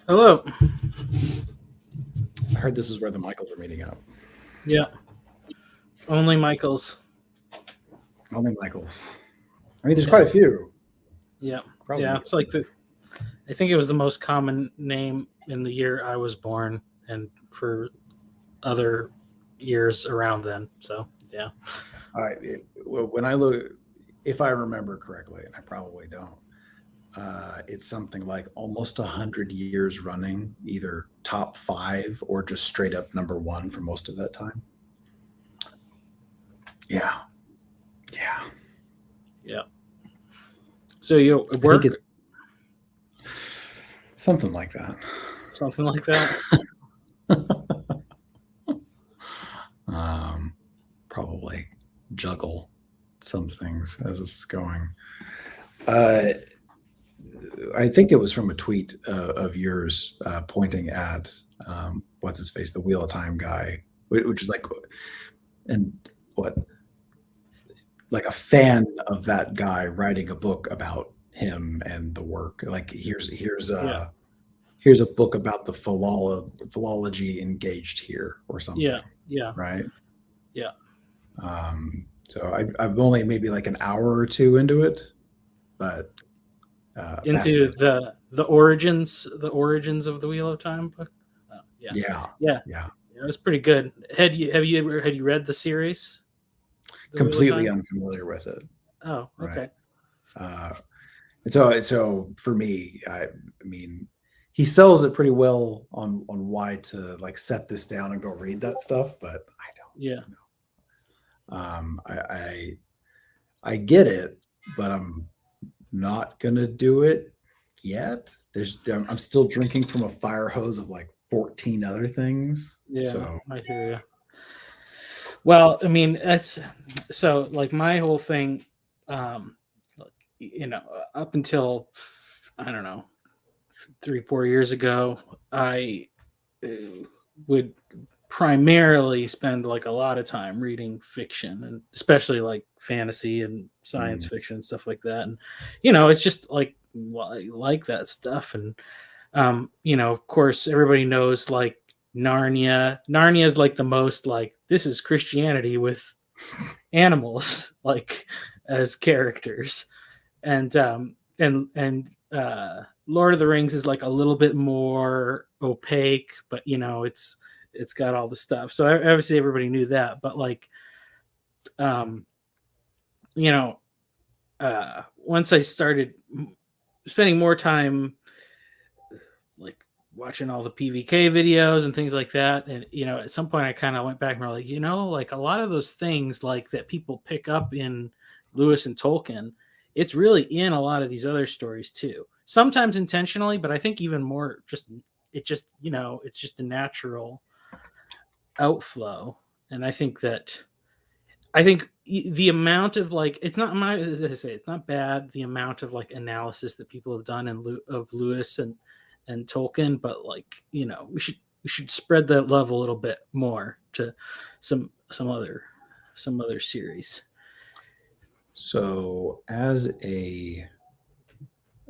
Hello. I heard this is where the Michaels are meeting up. Yeah, only Michaels. Only Michaels. I mean, there's Yeah, quite a few. yeah, Probably yeah. meet It's like the. I think it was the most common name in the year I was born, and for other years around then. So yeah, when I look, if I remember correctly, and I probably don't, it's something like almost 100 years running, either top five or just straight up number one for most of that time. Yeah, yeah. yeah. So you I think work it's something like that. something like that. um, Probably juggle some things as this is going. Uh, I think it was from a tweet of yours pointing at what's his face, the Wheel of Time guy, which is like, and what, like a fan of that guy writing a book about him and the work. Like Yeah, here's a book about the philology engaged here or yeah, something, yeah, right? yeah. So I'm only maybe like an hour or two into it, but Into fascinating. the origins of the Wheel of Time book. Oh, yeah, Yeah, yeah. yeah. It was pretty good. Had you read the series, The Wheel of Completely Time? unfamiliar with it, Oh, right? okay. Uh, so for me, I mean, he sells it pretty well on why to like set this down and go read that stuff, but I Yeah. don't. You know, I get it, but I'm not gonna do it yet. I'm still drinking from a fire hose of like 14 other things, Yeah, so I hear you. Well, I mean, that's so like my whole thing, like, up until I don't know 3 4 years ago, I uh, would primarily spend like a lot of time reading fiction, and especially like fantasy and science mm, fiction and stuff like that. And it's just like, well, I like that stuff. And of course, everybody knows like Narnia. Narnia is like the most like this is Christianity with animals like as characters, and Lord of the Rings is like a little bit more opaque, but it's got all the stuff. So obviously everybody knew that, but like um, you know, once I started spending more time like watching all the PVK videos and things like that. And at some point I kind of went back and were like, like a lot of those things like that people pick up in Lewis and Tolkien, it's really in a lot of these other stories too. Sometimes intentionally, but I think even more just it's just a natural outflow. And I think the amount of like it's not my as I say it's not bad the amount of like analysis that people have done of Lewis and Tolkien, but like we should spread that love a little bit more to some some other some other series. so as a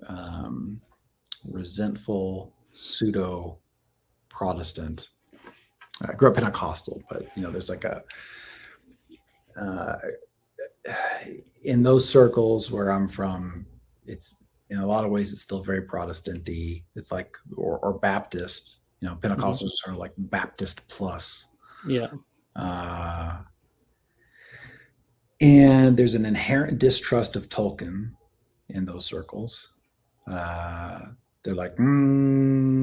um, resentful pseudo Protestant. I grew up Pentecostal, but there's like a uh, in those circles where I'm from, it's in a lot of ways it's still very Protestanty. It's like or Baptist. Mhm. Pentecostals are sort of like Baptist plus. Yeah, Uh, and there's an inherent distrust of Tolkien in those circles. Uh, they're like,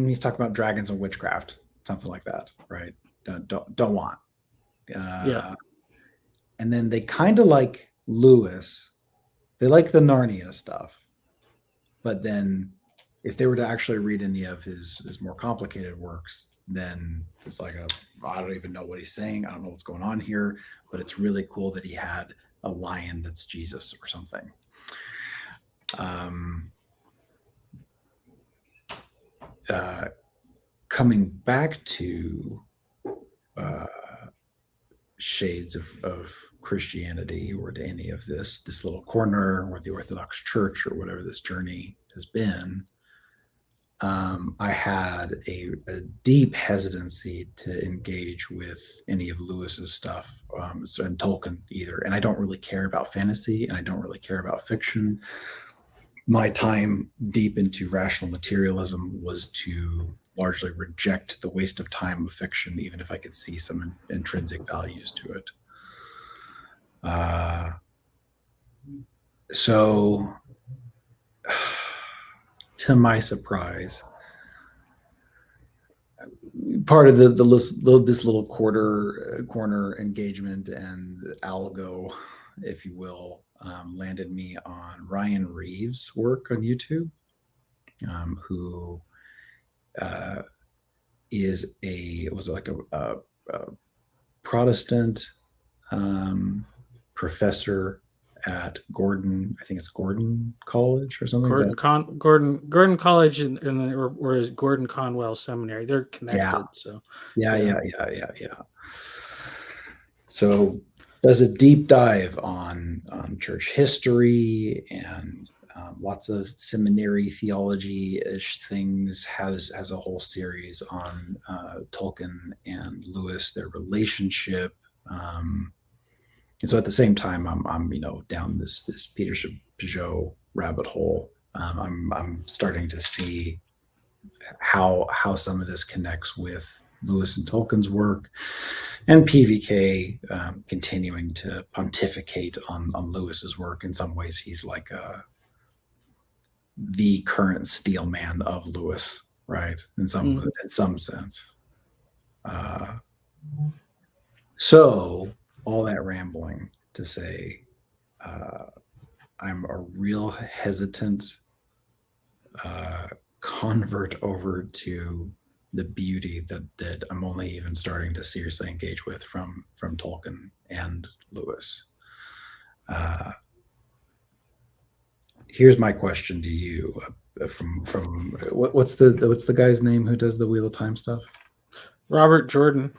he's talking about dragons and witchcraft, something like that, right? Don't want. yeah, Uh, and then they kind of like Lewis. They like the Narnia stuff, but then if they were to actually read any of his more complicated works, then it's like I don't even know what he's saying. I don't know what's going on here, but it's really cool that he had a lion that's Jesus or something. Um, uh, Coming back to uh, shades of Christianity or to any of this little corner or the Orthodox Church or whatever this journey has been, I had a deep hesitancy to engage with any of Lewis's stuff, and Tolkien either. And I don't really care about fantasy, and I don't really care about fiction. My time deep into rational materialism was to largely reject the waste of time of fiction, even if I could see some intrinsic values to it. So, to my surprise, part of this little corner engagement and algo, if you will, landed me on Ryan Reeves' work on YouTube, who was like a Protestant professor at Gordon, I think it's Gordon College or something. Gordon College or is Gordon Conwell Seminary. They're connected. Yeah. So does a deep dive on church history and lots of seminary theology-ish things. Has a whole series on Tolkien and Lewis, their relationship. And so at the same time, I'm down this Peter Peugeot rabbit hole. I'm starting to see how some of this connects with Lewis and Tolkien's work, and PVK continuing to pontificate on Lewis's work. In some ways, he's like the current steel man of Lewis, right? In some sense. So all that rambling to say, I'm a real hesitant convert over to the beauty that I'm only even starting to seriously engage with from Tolkien and Lewis. Here's my question to you: from what's the guy's name who does the Wheel of Time stuff? Robert Jordan.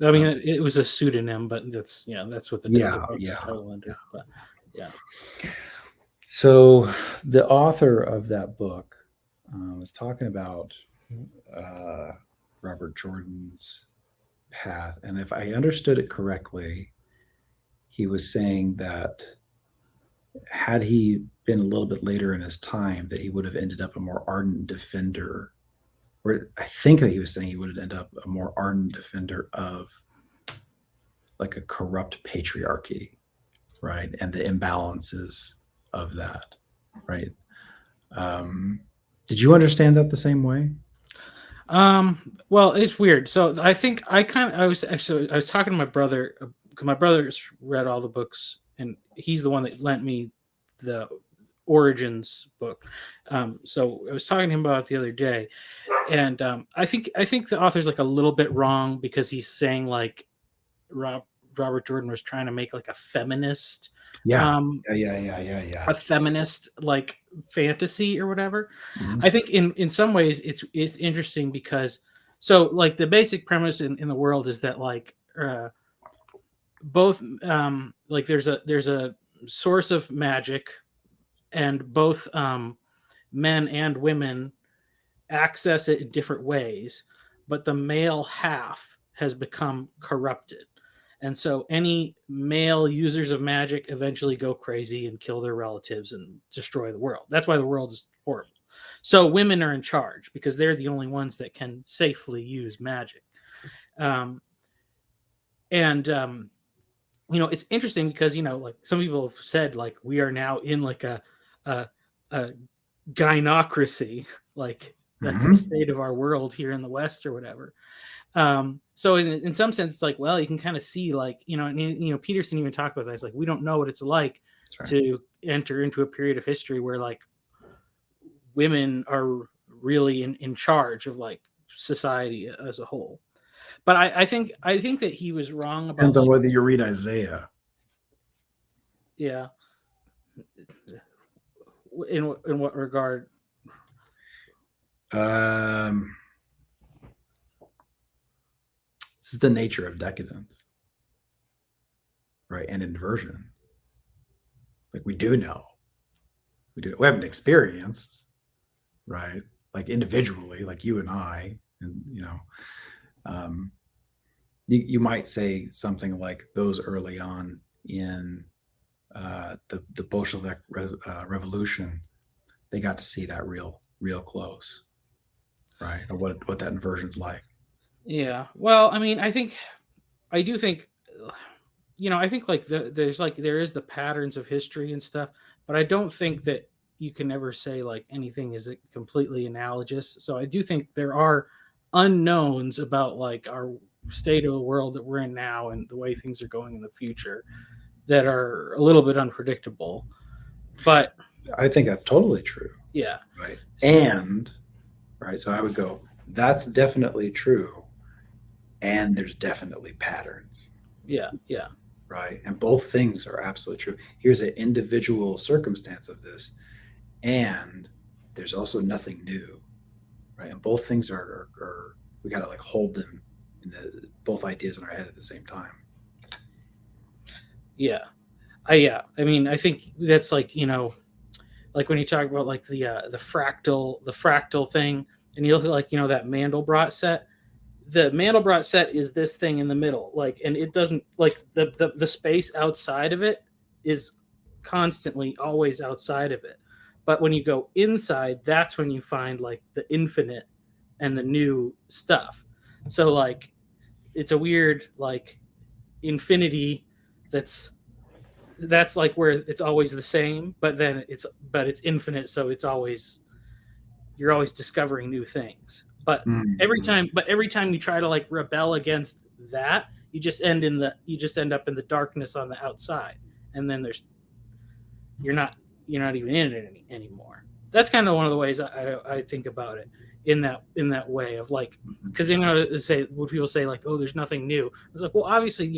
I mean, it was a pseudonym, but that's what the title under. But yeah. So the author of that book was talking about Robert Jordan's path, and if I understood it correctly, he was saying that had he been a little bit later in his time, that he would have ended up a more ardent defender, or I think that he was saying he would have ended up a more ardent defender of like a corrupt patriarchy, right? And the imbalances of that, right? Did you understand that the same way? Well, it's weird. So I think I was talking to my brother, because my brother's read all the books, and he's the one that lent me the Origins book. So I was talking to him about it the other day, and I think the author's like a little bit wrong, because he's saying like Robert Jordan was trying to make like a feminist, a feminist like fantasy or whatever. Mm-hmm. I think in some ways it's interesting, because so like the basic premise in the world is that like both like there's a source of magic, and both men and women access it in different ways, but the male half has become corrupted. And so any male users of magic eventually go crazy and kill their relatives and destroy the world. That's why the world is horrible. So women are in charge, because they're the only ones that can safely use magic. It's interesting because, like some people have said, like we are now in like a gynocracy, like that's the state of our world here in the West or whatever. So in some sense, it's like, well, you can kind of see like, Peterson even talked about that. It's like, we don't know what it's like to enter into a period of history where like women are really in charge of like society as a whole. But I think that he was wrong about. Depends on whether you read Isaiah. Yeah. In what regard? This is the nature of decadence, right? And inversion. Like we do know, we haven't experienced, right? like individually, like you and I, and you might say something like those early on in the Bolshevik revolution, they got to see that real close, right? Or what that inversion's like. Yeah. Well, I mean, I do think, I think like there is the patterns of history and stuff, but I don't think that you can ever say like anything is completely analogous. So I do think there are unknowns about like our state of the world that we're in now and the way things are going in the future that are a little bit unpredictable. But I think that's totally true. yeah. Right. And right, so I would go, that's definitely true. And there's definitely patterns. Yeah. Yeah. Right. And both things are absolutely true. Here's an individual circumstance of this. And there's also nothing new. Right. And both things are we got to like hold them in both ideas in our head at the same time. Yeah. I mean, I think that's like, like when you talk about like the fractal thing, and you look at like, that Mandelbrot set. The Mandelbrot set is this thing in the middle, like, and it doesn't like the space outside of it is constantly always outside of it. But when you go inside, that's when you find like the infinite and the new stuff. So like it's a weird like infinity that's like where it's always the same, but then it's infinite, so you're always discovering new things. But every time you try to like rebel against that, you just end up in the darkness on the outside, and then you're not even in it anymore. That's kind of one of the ways I think about it in that way of like, because say when people say like, oh, there's nothing new, it's like, well, obviously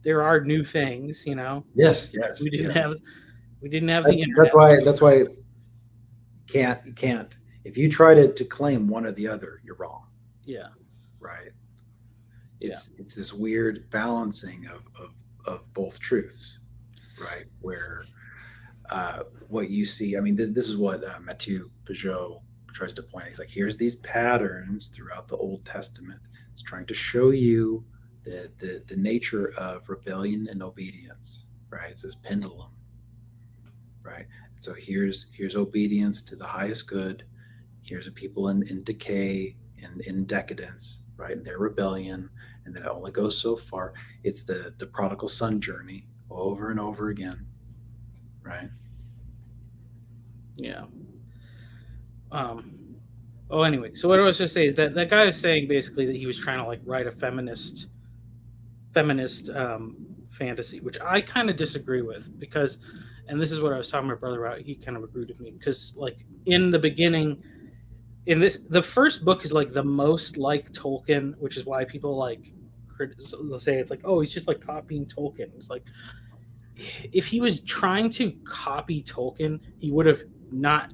there are new things, Yes. we didn't have the internet. That's why you can't if you try to claim one or the other, you're wrong. Yeah. Right. It's this weird balancing of both truths, right? Where what you see, I mean, this is what Mathieu Peugeot tries to point out. He's like, here's these patterns throughout the Old Testament. It's trying to show you the nature of rebellion and obedience, right? It's this pendulum, right? So here's obedience to the highest good. Here's a people in decay and in decadence, right? And their rebellion, and then it only goes so far. It's the prodigal son journey over and over again, right? Yeah. Anyway, so what I was just saying is that guy was saying basically that he was trying to like write a feminist fantasy, which I kind of disagree with, because, and this is what I was talking to my brother about, he kind of agreed with me, because like in the beginning, the first book is like the most like Tolkien, which is why people like say it's like, oh, he's just like copying Tolkien. It's like, if he was trying to copy Tolkien, he would have not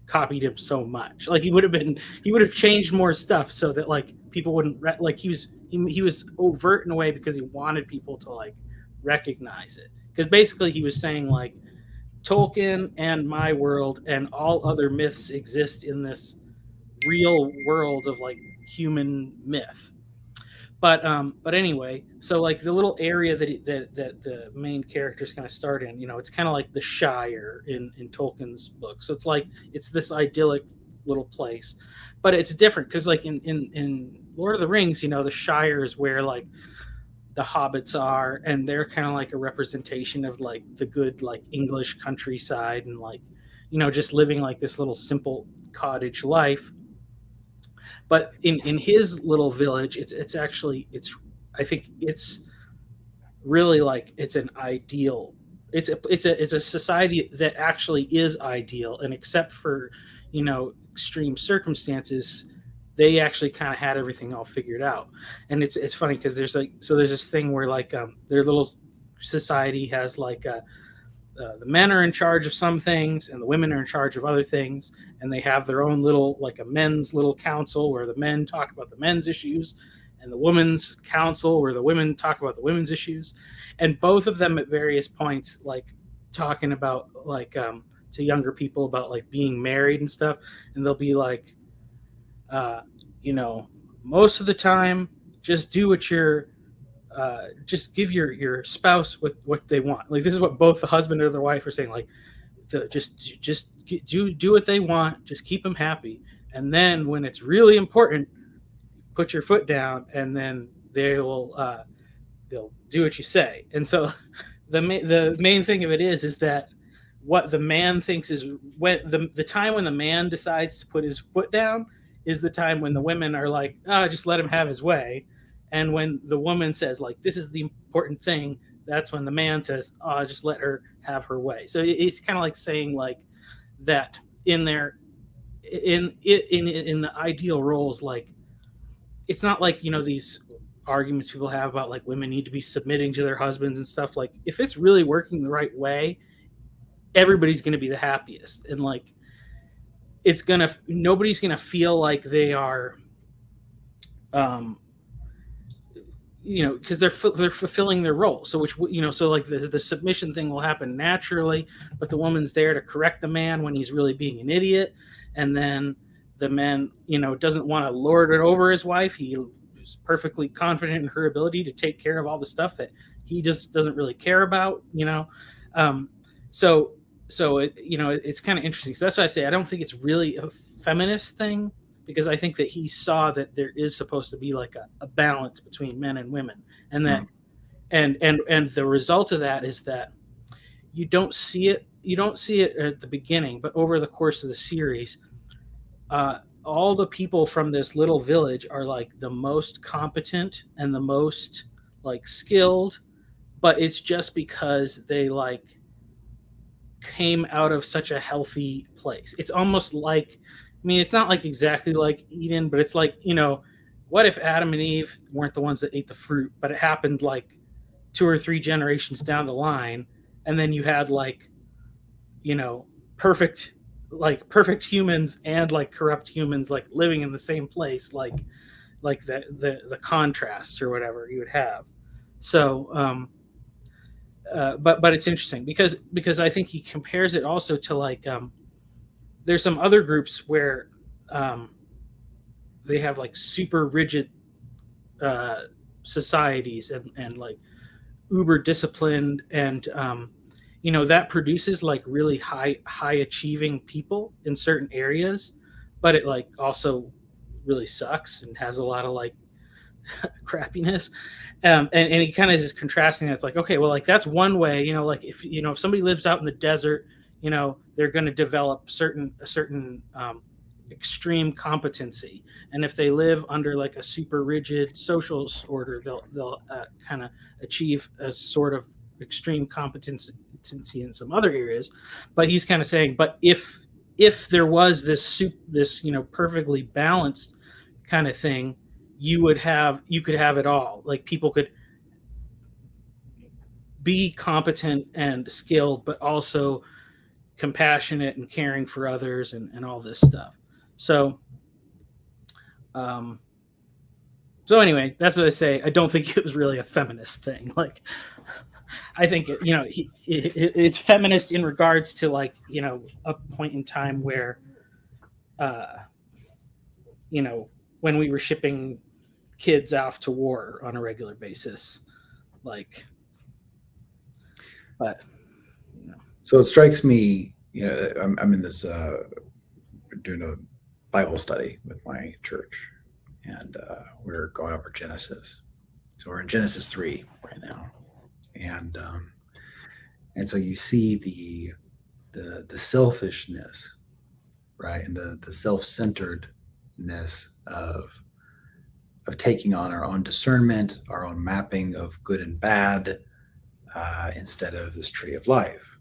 copied him so much. Like he would have changed more stuff so that like people wouldn't like he was overt in a way because he wanted people to like recognize it. Because basically he was saying like Tolkien and my world and all other myths exist in this real world of like human myth. But anyway, so like the little area that the main characters kind of start in, it's kind of like the Shire in Tolkien's book. So it's like it's this idyllic little place, but it's different because like in Lord of the Rings, the Shire is where like the hobbits are, and they're kind of like a representation of like the good like English countryside, and like just living like this little simple cottage life. But in his little village, it's actually I think it's really like it's an ideal. It's a society that actually is ideal, and except for extreme circumstances, they actually kind of had everything all figured out. And it's funny because there's this thing where like their little society has like the men are in charge of some things and the women are in charge of other things, and they have their own little like a men's little council where the men talk about the men's issues, and the women's council where the women talk about the women's issues, and both of them at various points like talking about like to younger people about like being married and stuff, and they'll be like, uh, you know, most of the time, just do what you're, just give your spouse what they want. Like this is what both the husband or the wife are saying. Like, do what they want. Just keep them happy, and then when it's really important, put your foot down, and then they'll do what you say. And so the main thing of it is that what the man thinks is when the time when the man decides to put his foot down is the time when the women are like, just let him have his way. And when the woman says like, this is the important thing, that's when the man says, just let her have her way. So it's kind of like saying like that in their in the ideal roles, like it's not like, these arguments people have about like women need to be submitting to their husbands and stuff. Like if it's really working the right way, everybody's going to be the happiest. And like nobody's going to feel like they are because they're fulfilling their role. So so like the submission thing will happen naturally, but the woman's there to correct the man when he's really being an idiot. And then the man doesn't want to lord it over his wife. He is perfectly confident in her ability to take care of all the stuff that he just doesn't really care about. So it's kind of interesting. So that's why I say I don't think it's really a feminist thing, because I think that he saw that there is supposed to be like a balance between men and women, and that and the result of that is that you don't see it at the beginning, but over the course of the series, all the people from this little village are like the most competent and the most like skilled, but it's just because they like came out of such a healthy place. It's almost like, it's not like exactly like Eden, but it's like, what if Adam and Eve weren't the ones that ate the fruit, but it happened like 2 or 3 generations down the line, and then you had like, perfect humans and like corrupt humans like living in the same place, like the contrast or whatever you would have. So but it's interesting because I think he compares it also to like there's some other groups where they have like super rigid societies and like uber disciplined, and that produces like really high achieving people in certain areas, but it like also really sucks and has a lot of like crappiness. And he kind of is contrasting that. It's like, okay, well, like that's one way, like if somebody lives out in the desert, they're going to develop a certain extreme competency, and if they live under like a super rigid social order, they'll kind of achieve a sort of extreme competency in some other areas. But he's kind of saying, but if there was this perfectly balanced kind of thing, you could have it all. Like people could be competent and skilled, but also compassionate and caring for others and all this stuff. So anyway, that's what I say. I don't think it was really a feminist thing. Like, I think it's feminist in regards to like, a point in time where, when we were shipping kids off to war on a regular basis, like, but. So it strikes me, I'm in this, doing a Bible study with my church, and we're going over Genesis. So we're in Genesis 3 right now, and so you see the selfishness, right, and the self-centeredness of taking on our own discernment, our own mapping of good and bad, instead of this tree of life.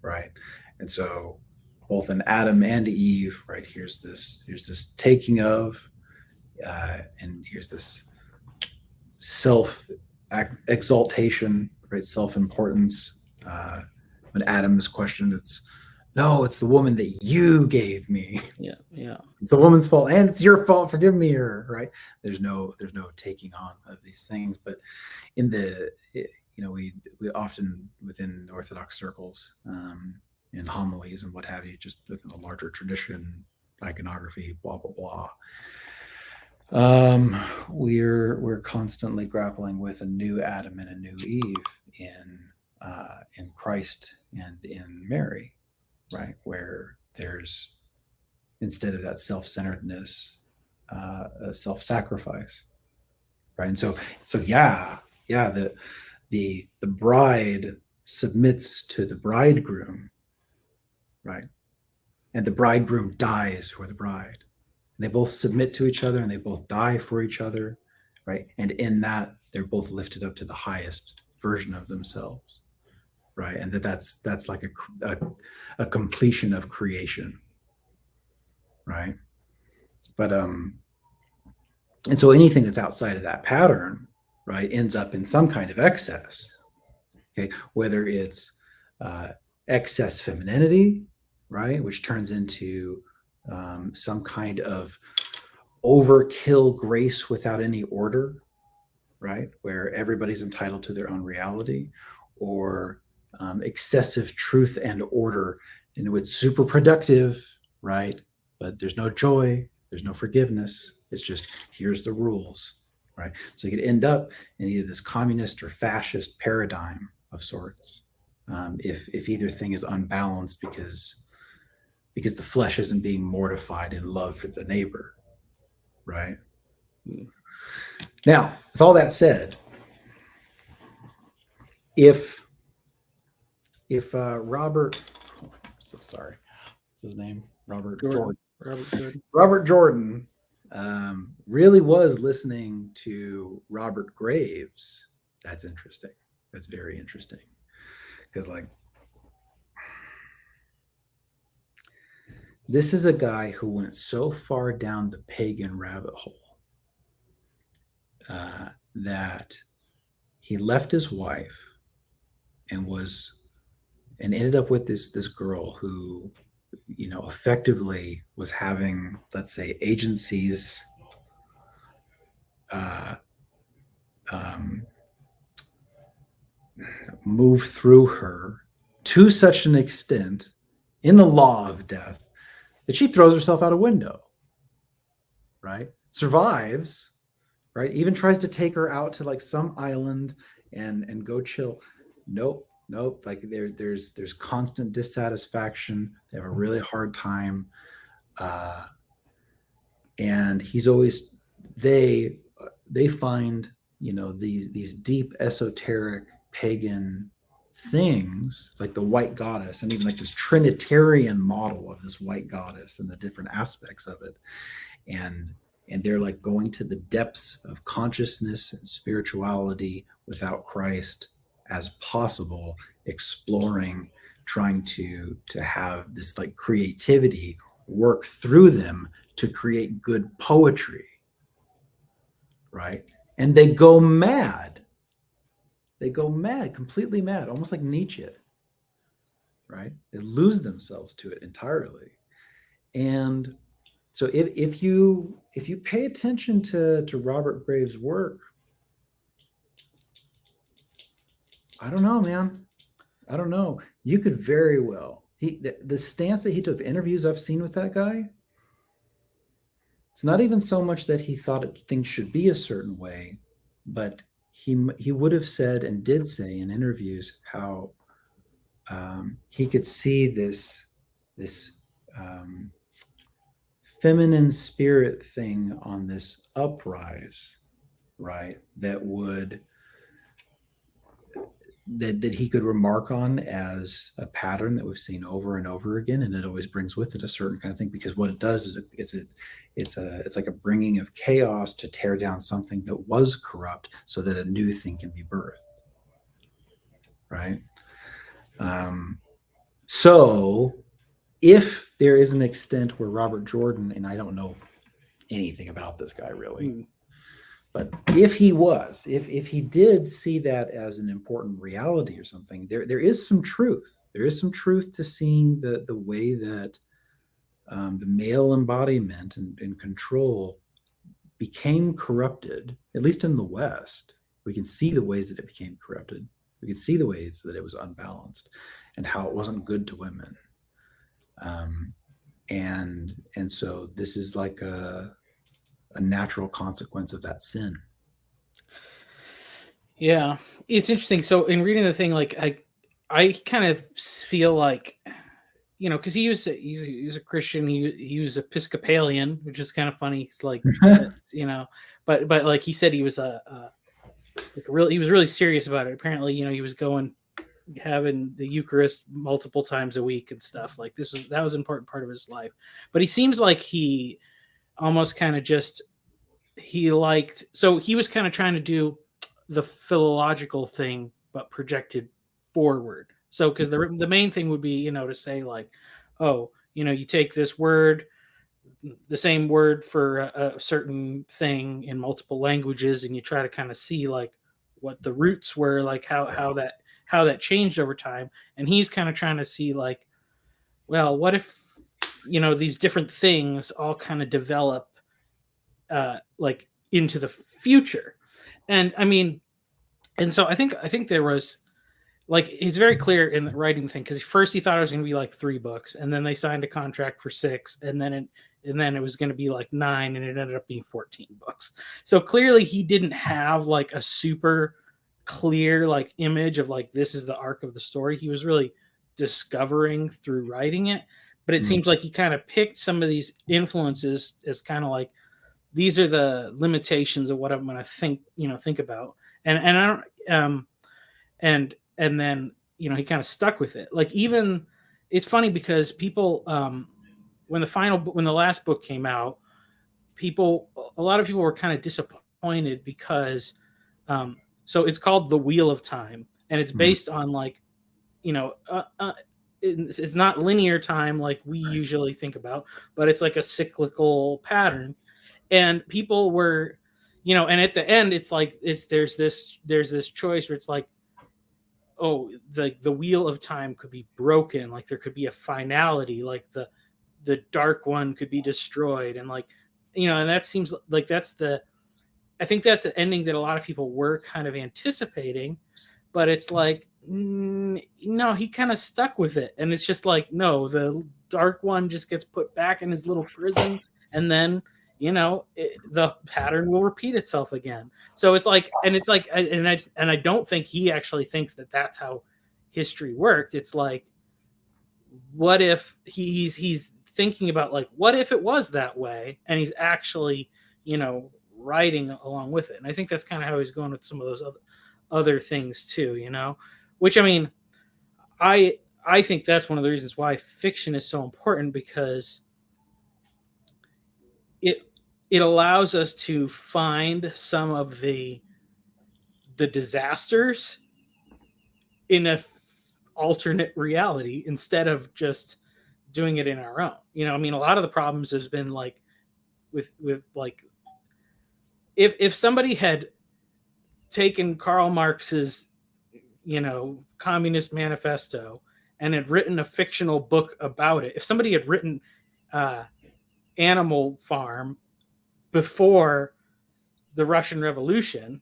Right. And so both in Adam and Eve, right, here's this taking of, and here's this self exaltation, right, self-importance. When Adam is questioned, it's the woman that you gave me. Yeah. It's the woman's fault, and it's your fault for giving me her, right? There's no taking on of these things. But in the we often within Orthodox circles in homilies and what have you, just within the larger tradition, iconography, blah blah blah. We're constantly grappling with a new Adam and a new Eve in Christ and in Mary, right? Where there's, instead of that self-centeredness, a self-sacrifice, right? And so yeah, the bride submits to the bridegroom, right? And the bridegroom dies for the bride. And they both submit to each other and they both die for each other, right? And in that, they're both lifted up to the highest version of themselves, right? And that's like a completion of creation, right? But and so anything that's outside of that pattern, right, ends up in some kind of excess. Okay, whether it's excess femininity, right, which turns into some kind of overkill grace without any order, right, where everybody's entitled to their own reality, or excessive truth and order, and it's super productive, right, but there's no joy, there's no forgiveness. It's just, here's the rules, right? So you could end up in either this communist or fascist paradigm of sorts, if either thing is unbalanced because the flesh isn't being mortified in love for the neighbor, right? Now, with all that said, if Robert, oh, I'm so sorry, what's his name? Robert Jordan really was listening to Robert Graves, that's interesting. That's very interesting. Because, like, this is a guy who went so far down the pagan rabbit hole that he left his wife and ended up with this girl who, you know, effectively was having, let's say, agencies move through her to such an extent in the law of death that she throws herself out a window, right? Survives, right? Even tries to take her out to like some island and go chill. Nope. Like there's constant dissatisfaction. They have a really hard time. And he's always, they find, you know, these deep esoteric pagan things like the white goddess, and even like this Trinitarian model of this white goddess and the different aspects of it. And they're like going to the depths of consciousness and spirituality without Christ as possible, exploring, trying to have this like creativity work through them to create good poetry, right? And they go mad. They go mad, completely mad, almost like Nietzsche, right? They lose themselves to it entirely. And so if you pay attention to Robert Graves' work, I don't know, man. I don't know. You could very well, the stance that he took, the interviews I've seen with that guy, it's not even so much that he thought things should be a certain way, but he would have said and did say in interviews how he could see this feminine spirit thing on this uprise, right? That he could remark on as a pattern that we've seen over and over again, and it always brings with it a certain kind of thing, because what it does is it's like a bringing of chaos to tear down something that was corrupt so that a new thing can be birthed, right? So if there is an extent where Robert Jordan, and I don't know anything about this guy really, but if he did see that as an important reality or something, there is some truth. There is some truth to seeing the way that the male embodiment and control became corrupted, at least in the West. We can see the ways that it became corrupted. We can see the ways that it was unbalanced. and how it wasn't good to women. And so this is like a natural consequence of that sin. Yeah, it's interesting. So in reading the thing, like I kind of feel like, you know, because he's a Christian. He was Episcopalian, which is kind of funny. It's like, you know, but like he said, he was he was really serious about it. Apparently, you know, he was having the Eucharist multiple times a week and stuff. Like that was an important part of his life. But he seems like he almost kind of just he liked, so he was kind of trying to do the philological thing but projected forward. So because the main thing would be, you know, to say like, oh, you know, you take this word, the same word for a certain thing in multiple languages, and you try to kind of see like what the roots were, like how that changed over time. And he's kind of trying to see like, well, what if, you know, these different things all kind of develop like into the future. And I mean, and so I think there was like, it's very clear in the writing thing, because first he thought it was going to be like 3 books, and then they signed a contract for 6, and then it was going to be like 9, and it ended up being 14 books. So clearly he didn't have like a super clear like image of like, this is the arc of the story. He was really discovering through writing it. But it seems like he kind of picked some of these influences as kind of like, these are the limitations of what I'm going to think about. And I don't, and then, you know, he kind of stuck with it. Like, even it's funny because people, when the last book came out, a lot of people were kind of disappointed because, so it's called The Wheel of Time, and it's based on like, you know, it's not linear time like we usually think about, but it's like a cyclical pattern. And people were, you know, and at the end it's like, there's this choice where it's like, oh, the wheel of time could be broken, like there could be a finality, like the dark one could be destroyed, and like, you know, and that seems like I think that's the ending that a lot of people were kind of anticipating. But it's like, no, he kind of stuck with it, and it's just like, no, the dark one just gets put back in his little prison, and then, you know, the pattern will repeat itself again. So it's like, and it's like, and I don't think he actually thinks that that's how history worked. It's like, what if he's thinking about like, what if it was that way, and he's actually, you know, writing along with it. And I think that's kind of how he's going with some of those other things too, you know, which, I mean, I think that's one of the reasons why fiction is so important, because it allows us to find some of the disasters in a alternate reality instead of just doing it in our own. You know, I mean, a lot of the problems has been like with like, if somebody had taken Karl Marx's, you know, Communist Manifesto and had written a fictional book about it, if somebody had written Animal Farm before the Russian Revolution,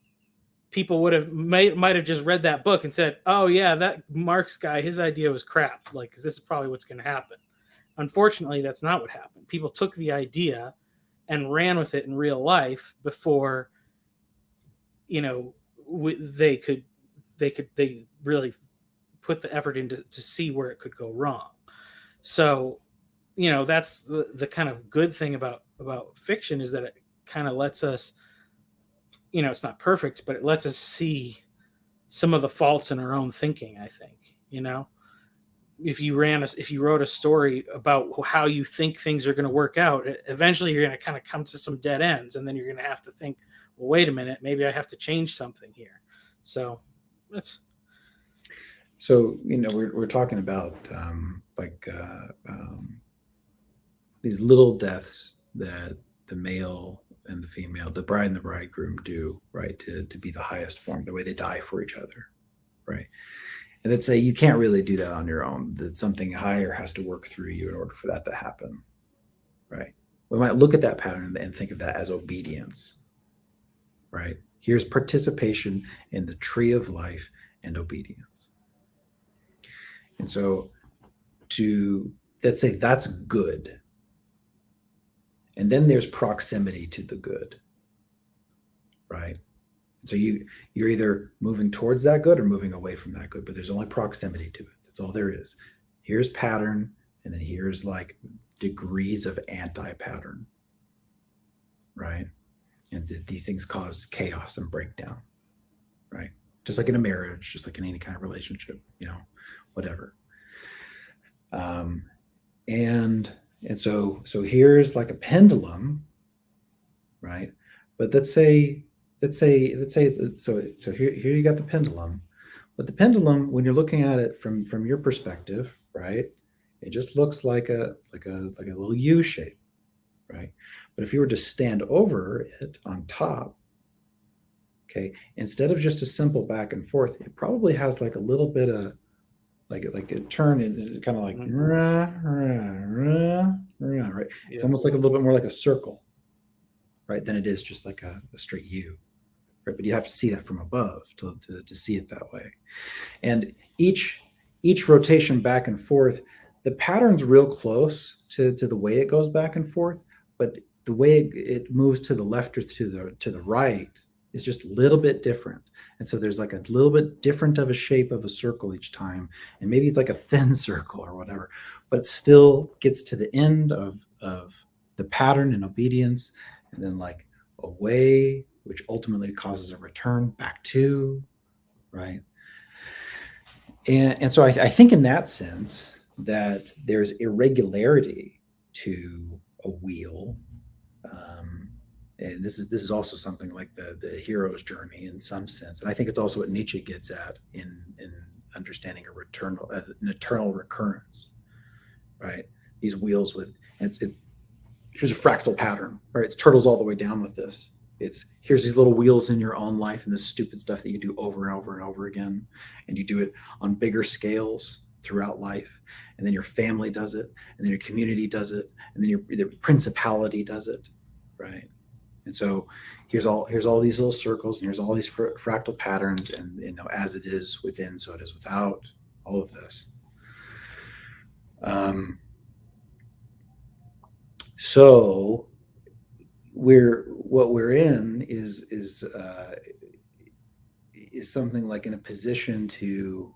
people might have just read that book and said, oh yeah, that Marx guy, his idea was crap, like, because this is probably what's going to happen. Unfortunately, that's not what happened. People took the idea and ran with it in real life before, you know, they really put the effort into to see where it could go wrong. So, you know, that's the kind of good thing about fiction, is that it kind of lets us, you know, it's not perfect, but it lets us see some of the faults in our own thinking. I think, you know, if you wrote a story about how you think things are going to work out, eventually you're going to kind of come to some dead ends, and then you're going to have to think, well, wait a minute, maybe I have to change something here. So that's. So, you know, we're talking about these little deaths that the male and the female, the bride and the bridegroom do, right, to be the highest form, the way they die for each other, right? And that say you can't really do that on your own, that something higher has to work through you in order for that to happen, right? We might look at that pattern and think of that as obedience, right? Here's participation in the tree of life and obedience. And so let's say that's good. And then there's proximity to the good, right? So you're either moving towards that good or moving away from that good, but there's only proximity to it. That's all there is. Here's pattern, and then here's like degrees of anti-pattern, right? And these things cause chaos and breakdown, right? Just like in a marriage, just like in any kind of relationship, whatever. And so here's like a pendulum, right? But let's say so here you got the pendulum, but the pendulum, when you're looking at it from your perspective, right, it just looks like a little U shape, right? But if you were to stand over it on top, okay, instead of just a simple back and forth, it probably has like a little bit of like a turn and kind of like right. It's almost like a little bit more like a circle, right, than it is just like a straight U. Right? But you have to see that from above to see it that way. And each rotation back and forth, the pattern's real close to the way it goes back and forth, but the way it moves to the left or to the right is just a little bit different. And so there's like a little bit different of a shape of a circle each time. And maybe it's like a thin circle or whatever, but it still gets to the end of the pattern in obedience, and then like away, which ultimately causes a return back to, right? And so I think in that sense that there's irregularity to a wheel. And this is also something like the hero's journey in some sense. And I think it's also what Nietzsche gets at in understanding an eternal recurrence, right? These wheels with, here's a fractal pattern, right? It's turtles all the way down with this. Here's these little wheels in your own life and this stupid stuff that you do over and over and over again. And you do it on bigger scales throughout life. And then your family does it. And then your community does it. And then the principality does it, right? And so here's all these little circles, and here's all these fractal patterns, and as it is within, so it is without, all of this. So what we're in is something like in a position to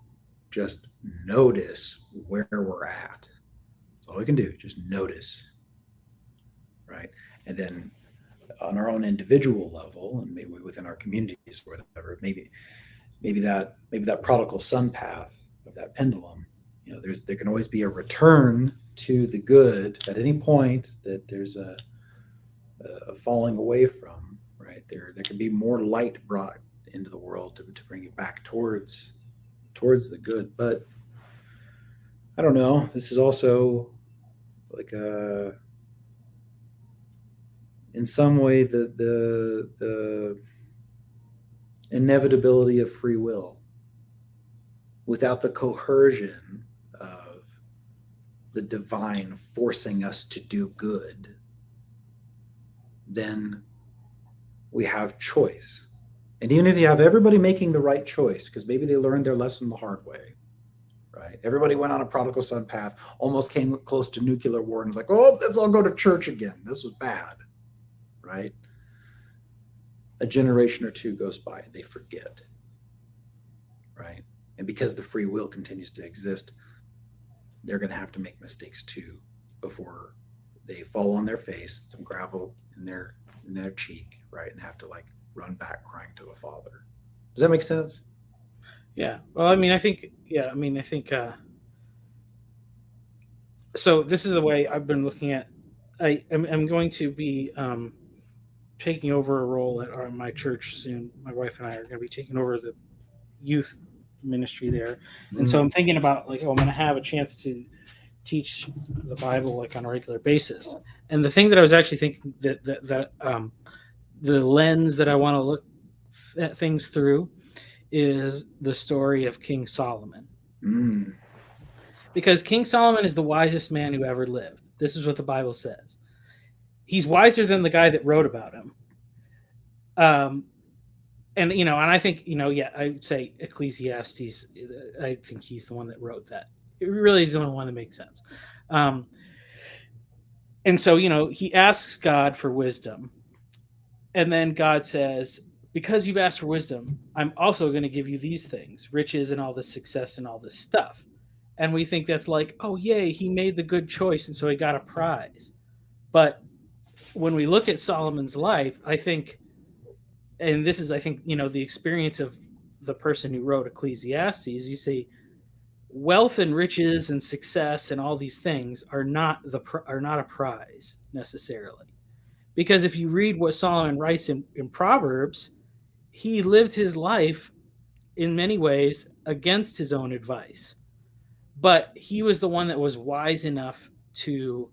just notice where we're at. That's all we can do, just notice, right? And then on our own individual level, and maybe within our communities or whatever, maybe that prodigal son path of that pendulum, there can always be a return to the good at any point that there's a falling away from, right? There can be more light brought into the world to bring you back towards the good. But I don't know, this is also like in some way the inevitability of free will without the coercion of the divine forcing us to do good. Then we have choice. And even if you have everybody making the right choice, because maybe they learned their lesson the hard way, right? Everybody went on a prodigal son path, almost came close to nuclear war, and was like, oh, let's all go to church again. This was bad, right? A generation or two goes by and they forget, right? And because the free will continues to exist, they're going to have to make mistakes too before they fall on their face, some gravel in their cheek, right, and have to like run back crying to a father. Does that make sense? Yeah. Well, I think so this is the way I've been looking at. I'm going to be taking over a role at my church soon. My wife and I are going to be taking over the youth ministry there, and so I'm thinking about like, I'm going to have a chance to teach the Bible like on a regular basis. And the thing that I was actually thinking that the lens that I want to look at things through is the story of King Solomon. Because King Solomon is the wisest man who ever lived. This is what the Bible says. He's wiser than the guy that wrote about him. And I think, I would say Ecclesiastes, I think he's the one that wrote that. it really is the only one that makes sense. Um, and so, he asks God for wisdom. And then God says, because you've asked for wisdom, I'm also going to give you these things, riches and all this success and all this stuff. And we think that's like, oh, yay, he made the good choice. And so he got a prize. But when we look at Solomon's life, I think, and this is, I think, the experience of the person who wrote Ecclesiastes, you see, wealth and riches and success and all these things are not a prize necessarily. Because if you read what Solomon writes in Proverbs, he lived his life in many ways against his own advice. But he was the one that was wise enough to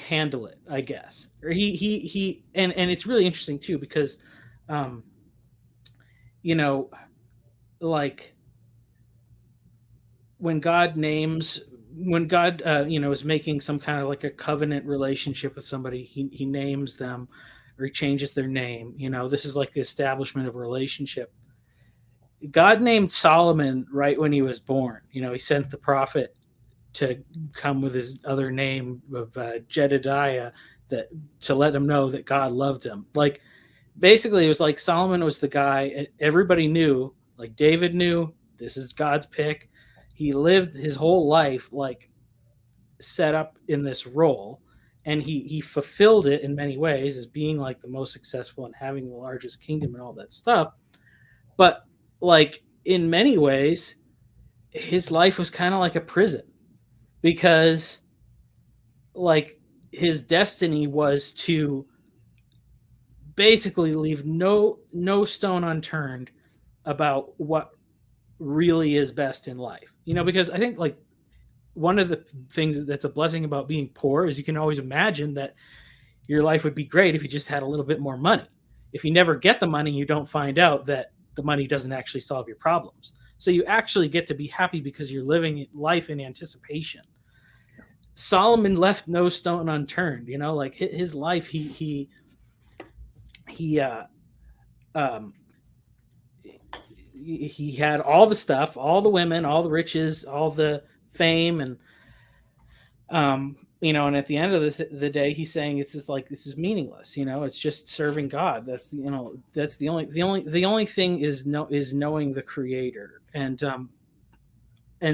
handle it, I guess. Or he and it's really interesting too, because like when God is making some kind of like a covenant relationship with somebody, he names them, or he changes their name. This is like the establishment of a relationship. God named Solomon right when he was born. He sent the prophet to come with his other name of Jedediah, to let him know that God loved him. Like, basically, it was like Solomon was the guy everybody knew. Like, David knew this is God's pick. He lived his whole life like set up in this role, and he fulfilled it in many ways as being like the most successful and having the largest kingdom and all that stuff. But like in many ways, his life was kind of like a prison, because like his destiny was to basically leave no stone unturned about what really is best in life. Because I think like one of the things that's a blessing about being poor is you can always imagine that your life would be great if you just had a little bit more money. If you never get the money, you don't find out that the money doesn't actually solve your problems. So you actually get to be happy because you're living life in anticipation. Solomon left no stone unturned. Like his life, he had all the stuff, all the women, all the riches, all the fame, and and at the end of the day, he's saying it's just like, this is meaningless. It's just serving God. That's the only thing is knowing the Creator. And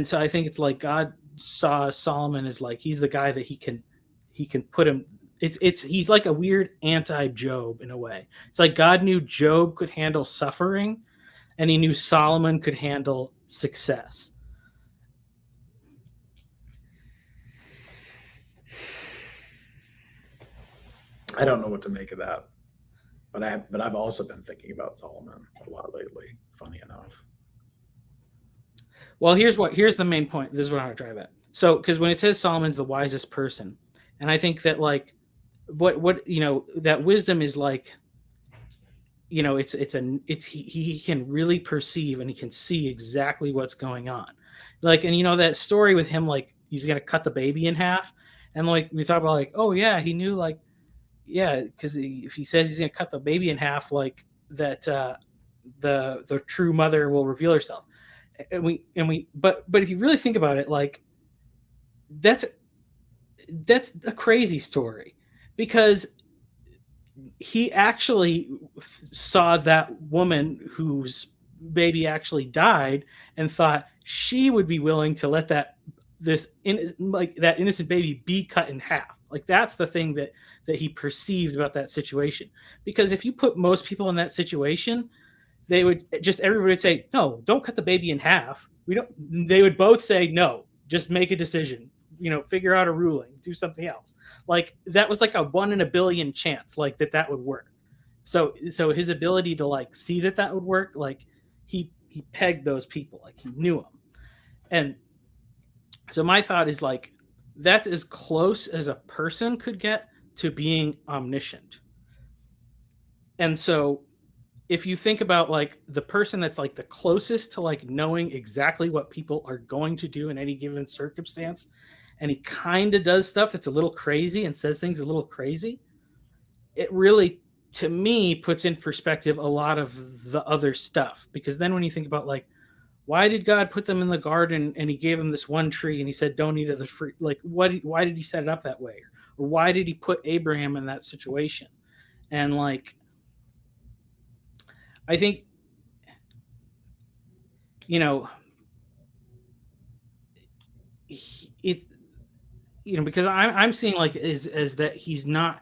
so I think it's like God saw Solomon as like, he's the guy that he can put him. He's like a weird anti-Job in a way. It's like God knew Job could handle suffering, and he knew Solomon could handle success. I don't know what to make of that, but I've also been thinking about Solomon a lot lately. Funny enough. Well, here's the main point. This is what I want to drive at. So, because when it says Solomon's the wisest person, and I think that like what that wisdom is like, he can really perceive, and he can see exactly what's going on. Like, and that story with him, like he's gonna cut the baby in half, and like we talk about like, oh yeah, he knew, like, yeah, because if he says he's gonna cut the baby in half, like that, the true mother will reveal herself. But if you really think about it, like that's a crazy story, because he actually saw that woman whose baby actually died and thought she would be willing to let that innocent baby be cut in half. Like, that's the thing that he perceived about that situation. Because if you put most people in that situation, everybody would say, no, don't cut the baby in half. They would both say, no, just make a decision, figure out a ruling, do something else. Like, that was like a 1 in a billion chance, like that would work. So his ability to like see that would work, like he pegged those people, like he knew them. And so my thought is like, that's as close as a person could get to being omniscient. And so if you think about like the person that's like the closest to like knowing exactly what people are going to do in any given circumstance, and he kind of does stuff that's a little crazy and says things a little crazy, it really, to me, puts in perspective a lot of the other stuff. Because then when you think about like, why did God put them in the garden and he gave them this one tree and he said, don't eat of the fruit? Like, why did he set it up that way? Or why did he put Abraham in that situation? And like, I think, you know, it, because I'm seeing like as that he's not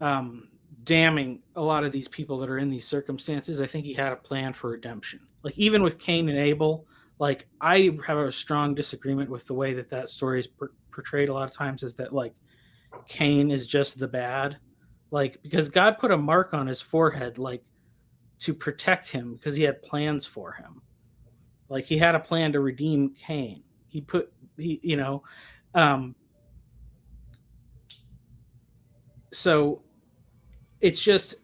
um, damning a lot of these people that are in these circumstances. I think he had a plan for redemption. Like even with Cain and Abel, like I have a strong disagreement with the way that story is portrayed a lot of times, is that like Cain is just the bad, like because God put a mark on his forehead, like to protect him because he had plans for him. Like he had a plan to redeem Cain. Um, so it's just,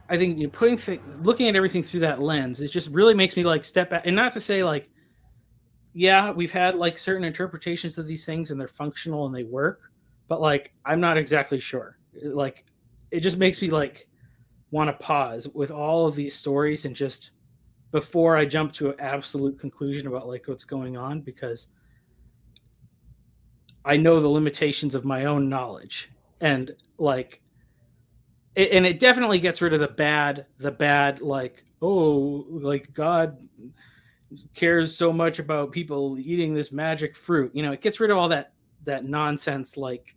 I think looking at everything through that lens, it just really makes me like step back, and not to say like, yeah, we've had like certain interpretations of these things and they're functional and they work, but like I'm not exactly sure. Like it just makes me like want to pause with all of these stories and just before I jump to an absolute conclusion about like what's going on, because I know the limitations of my own knowledge, and like and it definitely gets rid of the bad like, oh, like God cares so much about people eating this magic fruit. It gets rid of all that nonsense, like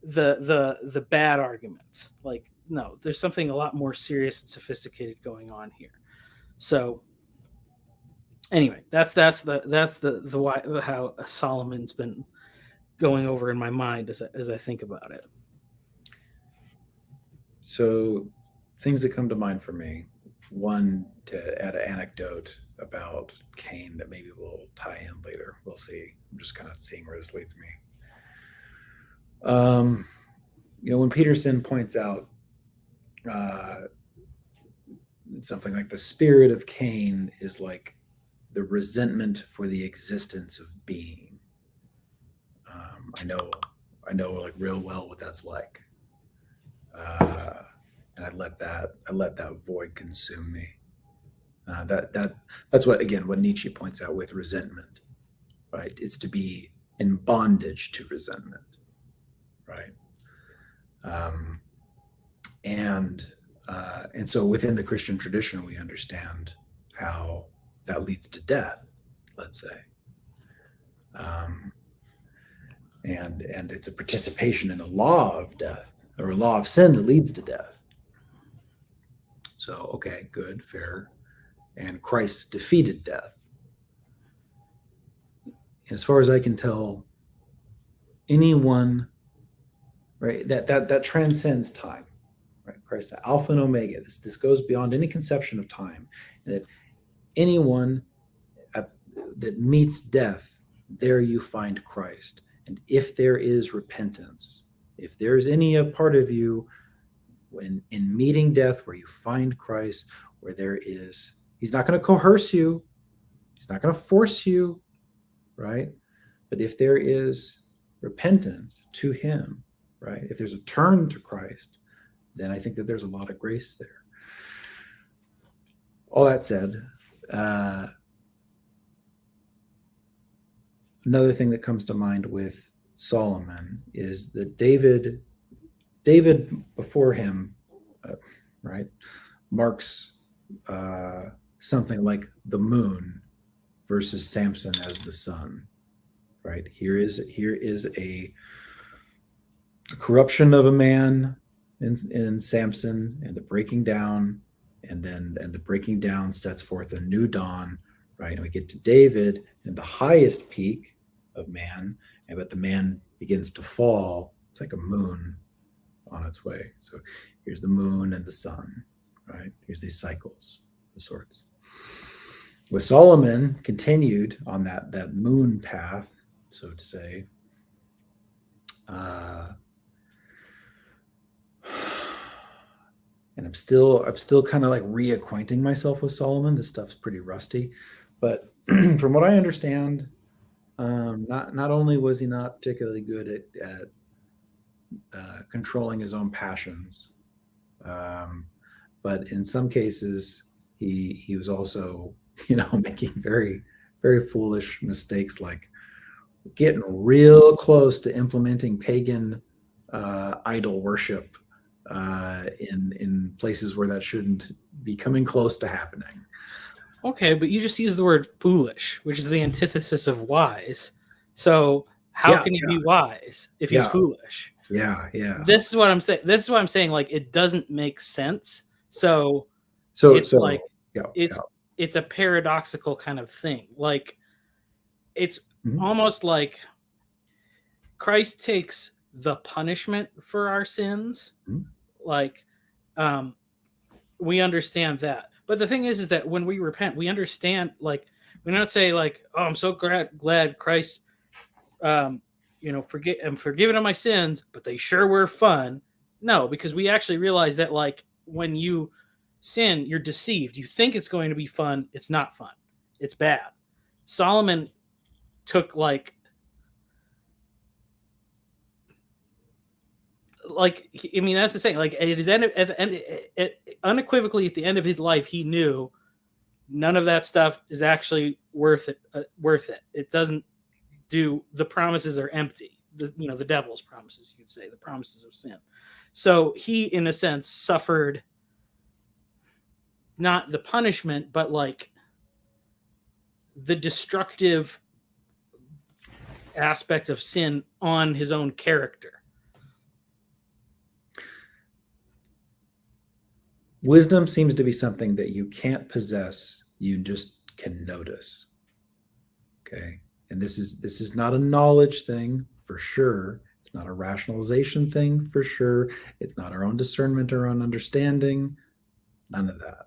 the bad arguments. Like no, there's something a lot more serious and sophisticated going on here. So anyway, that's the why, how Solomon's been going over in my mind as I think about it. So things that come to mind for me, one, to add an anecdote about Cain that maybe will tie in later. We'll see. I'm just kind of seeing where this leads me. When Peterson points out something like the spirit of Cain is like the resentment for the existence of being. I know like real well what that's like. And I let that void consume me. That's what Nietzsche points out with resentment, right? It's to be in bondage to resentment, right? And so within the Christian tradition, we understand how that leads to death, let's say, and it's a participation in a law of death or a law of sin that leads to death. So, okay, good, fair. And Christ defeated death. As far as I can tell, anyone, right, that transcends time, right? Christ, Alpha and Omega. This goes beyond any conception of time. And that anyone that meets death, there you find Christ. And if there is repentance, if there's any a part of you when in meeting death where you find Christ, where there is, he's not going to coerce you, he's not going to force you, right? But if there is repentance to him, right? If there's a turn to Christ, then I think that there's a lot of grace there. All that said, another thing that comes to mind with Solomon is that David before him, right, marks something like the moon versus Samson as the sun, right? Here is a corruption of a man in Samson and the breaking down, and the breaking down sets forth a new dawn, right? And we get to David and the highest peak of man, but the man begins to fall. It's like a moon on its way. So here's the moon and the sun, right? Here's these cycles of sorts. With Solomon continued on that moon path, so to say, and I'm still kind of like reacquainting myself with Solomon. This stuff's pretty rusty, but from what I understand, not only was he not particularly good at controlling his own passions, but in some cases he was also making very, very foolish mistakes, like getting real close to implementing pagan idol worship in places where that shouldn't be coming close to happening. Okay, but you just used the word foolish, which is the antithesis of wise. So how Yeah, can he be wise if he's yeah, foolish? yeah. This is what I'm saying. This is what I'm saying. Like, it doesn't make sense. So So, it's like yeah, it's yeah. it's a paradoxical kind of thing. Like, it's Mhm. almost like Christ takes the punishment for our sins. Mhm. Like, um, we understand that. But the thing is that when we repent, we understand. Like, we don't say like, "Oh, I'm so glad Christ, um, I'm forgiven of my sins," but they sure were fun. No, because we actually realize that, like, when you sin, you're deceived. You think it's going to be fun. It's not fun. It's bad. Solomon took I mean, that's the saying. Like, at his end, at the end, unequivocally at the end of his life, he knew none of that stuff is actually worth it. It doesn't do. The promises are empty. The devil's promises, you could say, the promises of sin. So he, in a sense, suffered not the punishment, but like the destructive aspect of sin on his own character. Wisdom seems to be something that you can't possess, you just can notice. Okay. And this is not a knowledge thing for sure. It's not a rationalization thing for sure. It's not our own discernment or own understanding. None of that.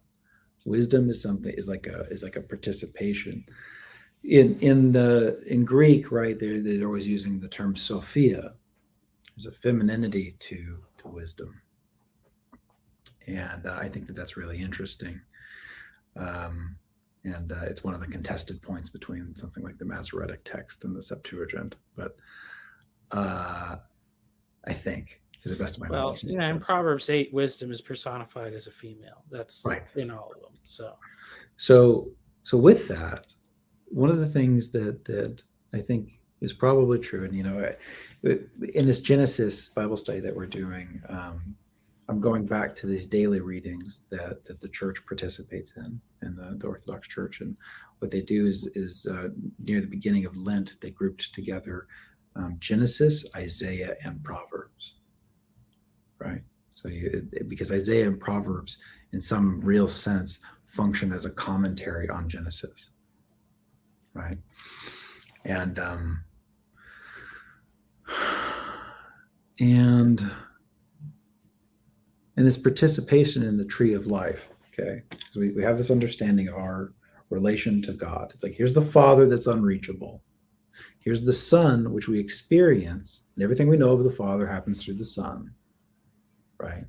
Wisdom is like a participation. In Greek, right? They're always using the term Sophia. There's a femininity to wisdom, and I think that that's really interesting. And it's one of the contested points between something like the Masoretic text and the Septuagint. But I think, to the best of my Well, knowledge, in that's Proverbs 8, wisdom is personified as a female. That's right. in all of them. So with that, one of the things that I think is probably true, and in this Genesis Bible study that we're doing, I'm going back to these daily readings that the church participates in the Orthodox Church, and what they do is near the beginning of Lent, they grouped together Genesis, Isaiah, and Proverbs, right? So because Isaiah and Proverbs, in some real sense, function as a commentary on Genesis, right? And this participation in the tree of life, okay? So we have this understanding of our relation to God. It's like, here's the Father that's unreachable. Here's the Son, which we experience, and everything we know of the Father happens through the Son, right?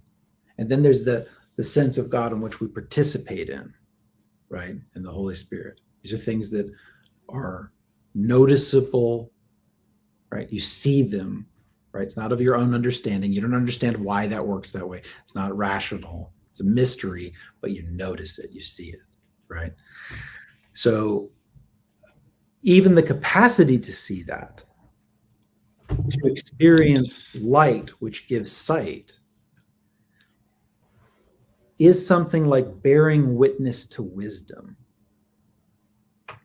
And then there's the sense of God in which we participate in, right? And the Holy Spirit. These are things that are noticeable, right? You see them, right? It's not of your own understanding. You don't understand why that works that way. It's not rational. It's a mystery, but you notice it, you see it, right? So even the capacity to see that, to experience light, which gives sight, is something like bearing witness to wisdom,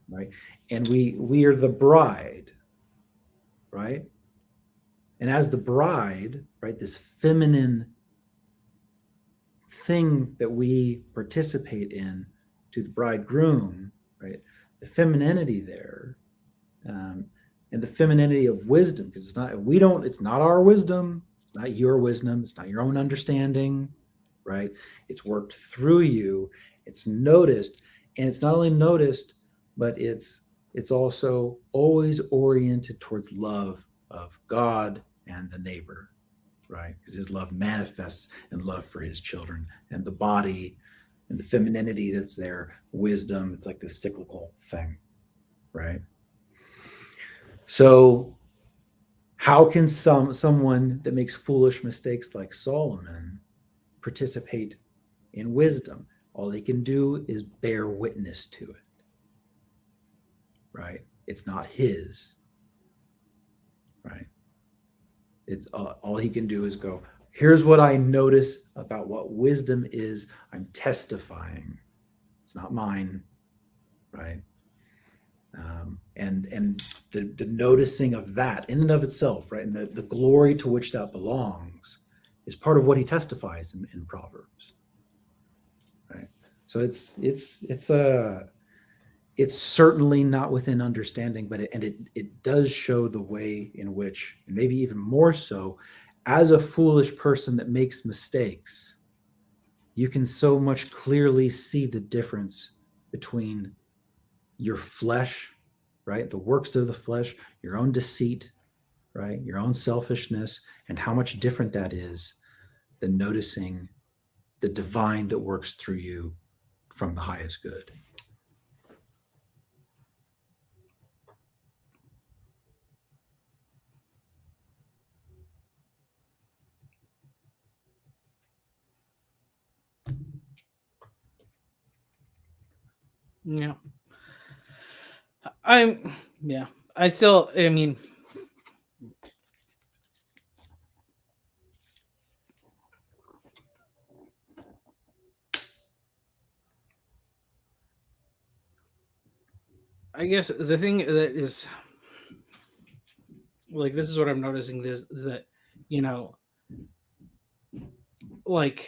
right? And we are the bride, right? And as the bride, right, this feminine thing that we participate in to the bridegroom, right? The femininity there, and the femininity of wisdom, because it's not our wisdom, it's not your wisdom, it's not your own understanding, right? It's worked through you, it's noticed, and it's not only noticed, but it's also always oriented towards love of God and the neighbor, right? Because his love manifests in love for his children, and the body and the femininity that's there, wisdom, it's like this cyclical thing, right? So how can someone that makes foolish mistakes like Solomon participate in wisdom? All they can do is bear witness to it. right? It's not his, right? It's all he can do is go, here's what I notice about what wisdom is. I'm testifying. It's not mine, right? And the noticing of that in and of itself, right, and the glory to which that belongs is part of what he testifies in Proverbs, right? So it's certainly not within understanding, but it does show the way in which, and maybe even more so, as a foolish person that makes mistakes, you can so much clearly see the difference between your flesh, right? The works of the flesh, your own deceit, right? Your own selfishness, and how much different that is than noticing the divine that works through you from the highest good. Yeah. I mean, I guess the thing that is like, this is what I'm noticing, this is that, you know, like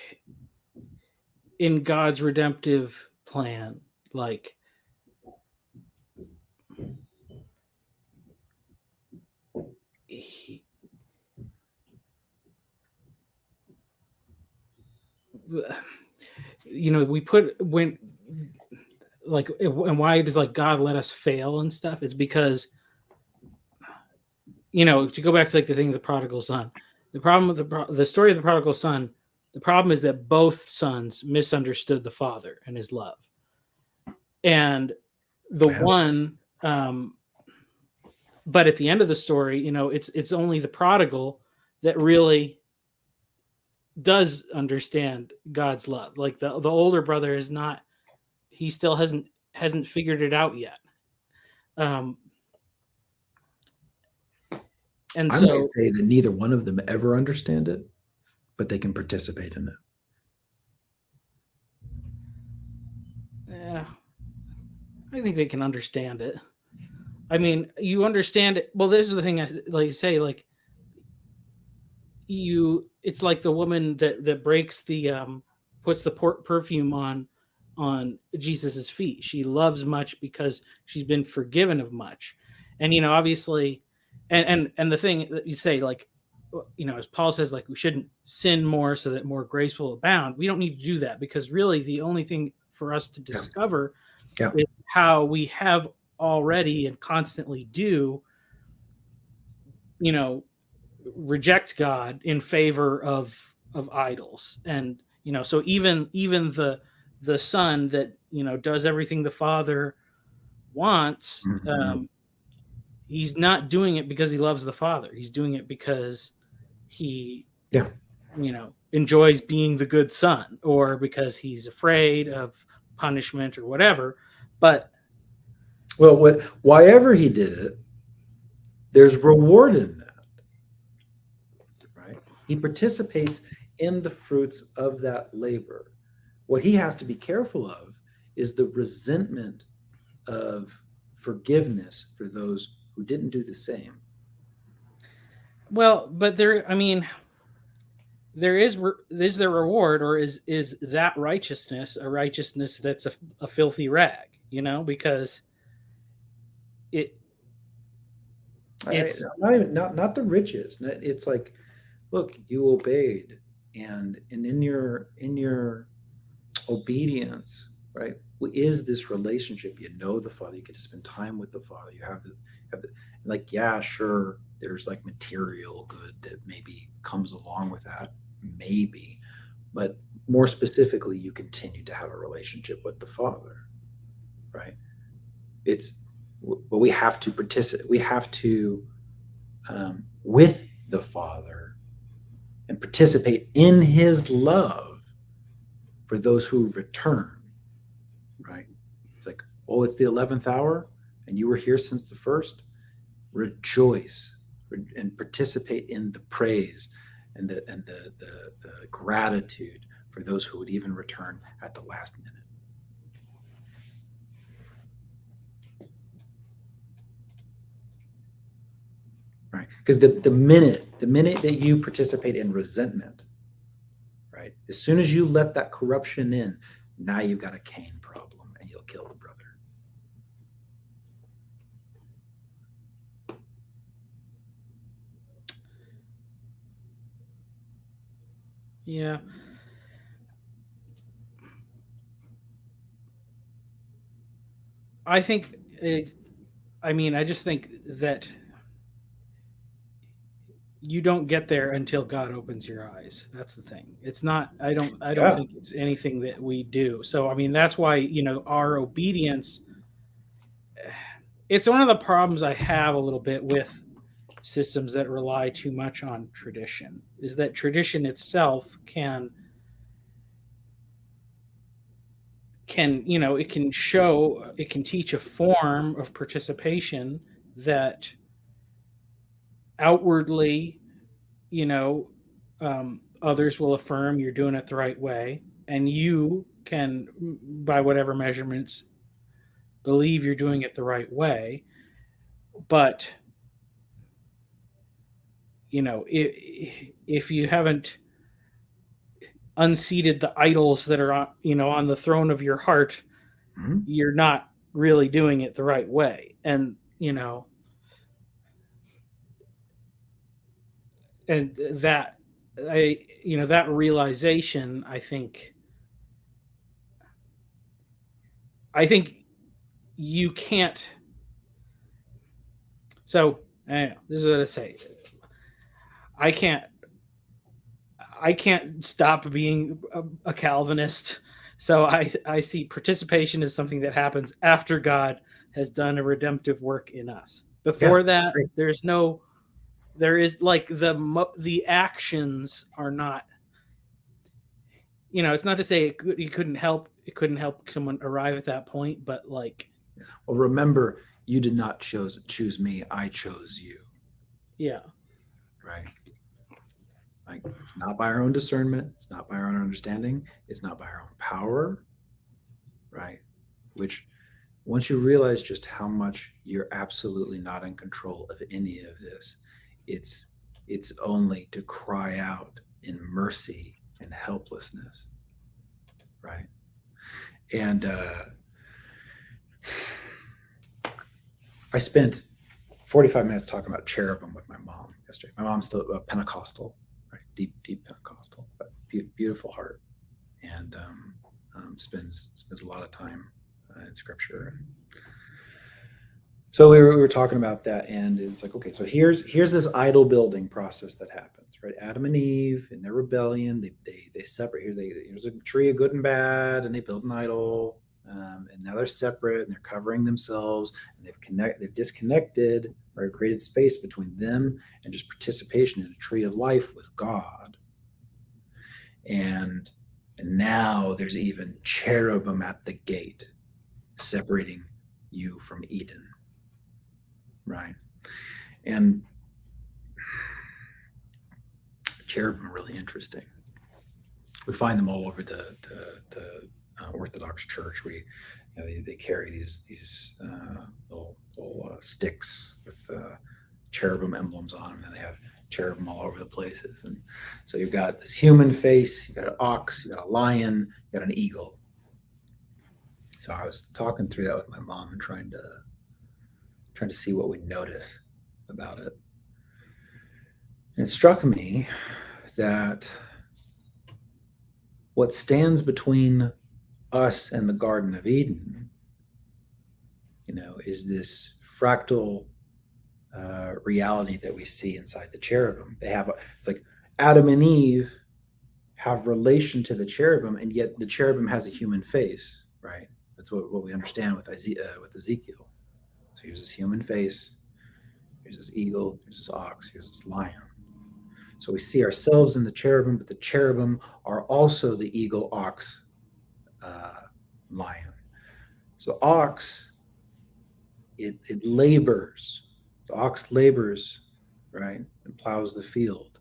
in God's redemptive plan, like he, you know, we put when like, and why does like God let us fail and stuff? It's because, you know, to go back to like the thing of the prodigal son, the problem with the story of the prodigal son, the problem is that both sons misunderstood the father and his love, and the Yeah. one, but at the end of the story, you know, it's only the prodigal that really does understand God's love. Like the older brother is not, he still hasn't figured it out yet. Um, and I so might say that neither one of them ever understand it, but they can participate in it. yeah, I think they can understand it. I mean, you understand it. Well, this is the thing I like say, like it's like the woman that breaks the puts the perfume on Jesus's feet. She loves much because she's been forgiven of much. And you know, obviously, and the thing that you say, like, you know, as Paul says, like, we shouldn't sin more so that more grace will abound. We don't need to do that, because really the only thing for us to Yeah. discover Yeah. is how we have already and constantly do, you know, reject God in favor of idols. And you know, so even the son that, you know, does everything the father wants, Mhm. he's not doing it because he loves the father. He's doing it because he, Yeah. you know, enjoys being the good son, or because he's afraid of punishment or whatever. But Well, whyever he did it, there's reward in that, right? He participates in the fruits of that labor. What he has to be careful of is the resentment of forgiveness for those who didn't do the same. well, but there, I mean, there is there reward, or is that righteousness a righteousness that's a filthy rag, you know, because it it's Not even not the riches. It's like, look, you obeyed, and in your obedience, right? Is this relationship? You know the Father. You get to spend time with the Father. You have the like, yeah, sure. There's like material good that maybe comes along with that, maybe, but more specifically, you continue to have a relationship with the Father, right? It's but we have to participate. We have to with the Father and participate in His love for those who return, right? It's like, oh, it's the 11th hour, and you were here since the first, rejoice and participate in the praise and the gratitude for those who would even return at the last minute. Right? Because the minute that you participate in resentment, right? As soon as you let that corruption in, now you've got a Cain problem and you'll kill the brother. Yeah. I think I just think that you don't get there until God opens your eyes. That's the thing. It's not, I don't Yeah. think it's anything that we do. So, that's why, our obedience, it's one of the problems I have a little bit with systems that rely too much on tradition, is that tradition itself can it can teach a form of participation that outwardly, others will affirm you're doing it the right way, and you can, by whatever measurements, believe you're doing it the right way. But if you haven't unseated the idols that are on the throne of your heart, Mhm. you're not really doing it the right way. And and that that realization, I think you can't. So this is what I say. I can't I can't stop being a Calvinist. So I see participation as something that happens after God has done a redemptive work in us. Yeah. Before that, Right. there is like the actions are not. It's not to say it couldn't help someone arrive at that point, but like, Well, remember, you did not choose me. I chose you. yeah, Right. Like, it's not by our own discernment. It's not by our own understanding. It's not by our own power. Right. Which, once you realize just how much you're absolutely not in control of any of this, it's only to cry out in mercy and helplessness. Right. And I spent 45 minutes talking about cherubim with my mom yesterday. My mom's still a Pentecostal, right? Deep Pentecostal, but beautiful heart, and spends a lot of time in Scripture. And so we were talking about that, and it's like, okay, so here's this idol building process that happens, right? Adam and Eve in their rebellion, they separate. Here's a tree of good and bad, and they build an idol. And now they're separate and they're covering themselves, and they've disconnected or created space between them and just participation in a tree of life with God. And now there's even cherubim at the gate separating you from Eden. Right. And the cherubim are really interesting. We find them all over the Orthodox Church. They carry these little sticks with cherubim emblems on them, and they have cherubim all over the places. And so you've got this human face, you've got an ox, you've got a lion, you've got an eagle. So I was talking through that with my mom and trying to see what we notice about it. And it struck me that what stands between us and the Garden of Eden, is this fractal reality that we see inside the cherubim. It's like Adam and Eve have relation to the cherubim, and yet the cherubim has a human face, right? That's what we understand with Ezekiel. So here's this human face, here's this eagle, here's this ox, here's this lion. So we see ourselves in the cherubim, but the cherubim are also the eagle, ox, lion. So ox it labors. The ox labors, right, and plows the field.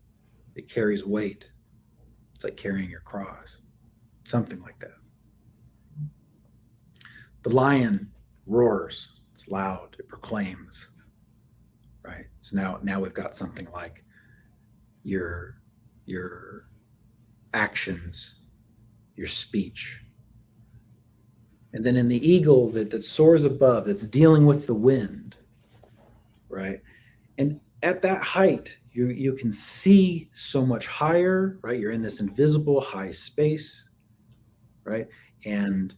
It carries weight. It's like carrying your cross, something like that. The lion roars. It's loud. It proclaims, right? So now we've got something like your actions, your speech. And then in the eagle that soars above, that's dealing with the wind, right? And at that height, you can see so much higher, right? You're in this invisible high space, right? And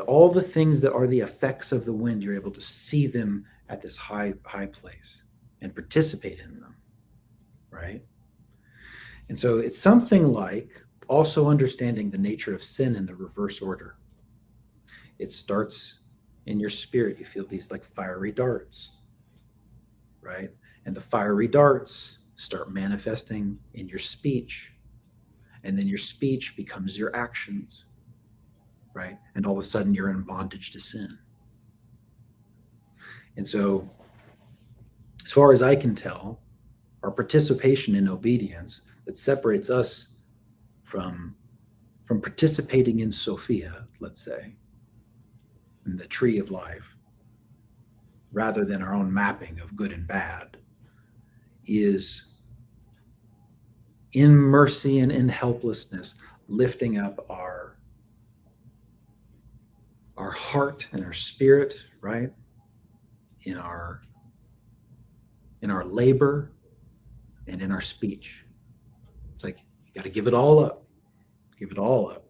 all the things that are the effects of the wind, you're able to see them at this high place and participate in them, right? And so it's something like also understanding the nature of sin in the reverse order. It starts in your spirit. You feel these like fiery darts, right? And the fiery darts start manifesting in your speech. And then your speech becomes your actions, right? And all of a sudden you're in bondage to sin. And so, as far as I can tell, our participation in obedience that separates us from participating in Sophia, let's say, in the tree of life, rather than our own mapping of good and bad, is in mercy and in helplessness, lifting up our heart and our spirit, right? In our labor and in our speech. It's like you got to give it all up. Give it all up.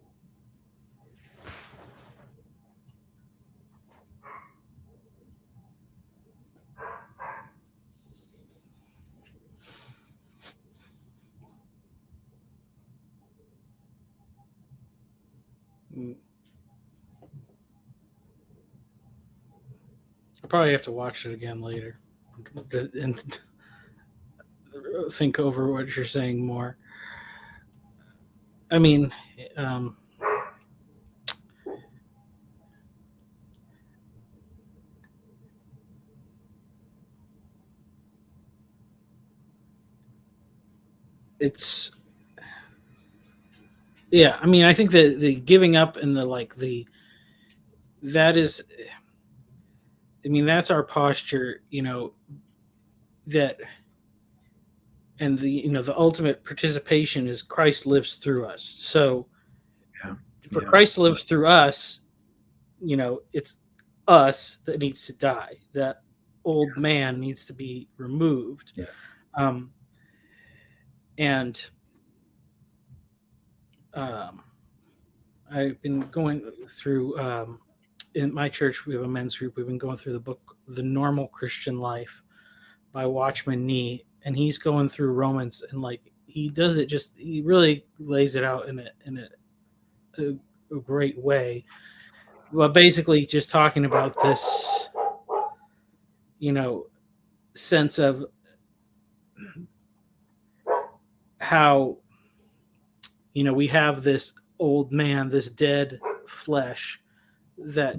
I'll probably have to watch it again later and think over what you're saying more. I mean, it's, yeah. I mean, I think that the giving up and that is, I mean, that's our posture, that, and the ultimate participation is Christ lives through us. So for Christ lives through us, it's us that needs to die. That old man needs to be removed. And I've been going through, in my church, we have a men's group. We've been going through the book, The Normal Christian Life by Watchman Nee. And he's going through Romans, and he does it he really lays it out in a great way. Well, basically just talking about this, sense of how, we have this old man, this dead flesh that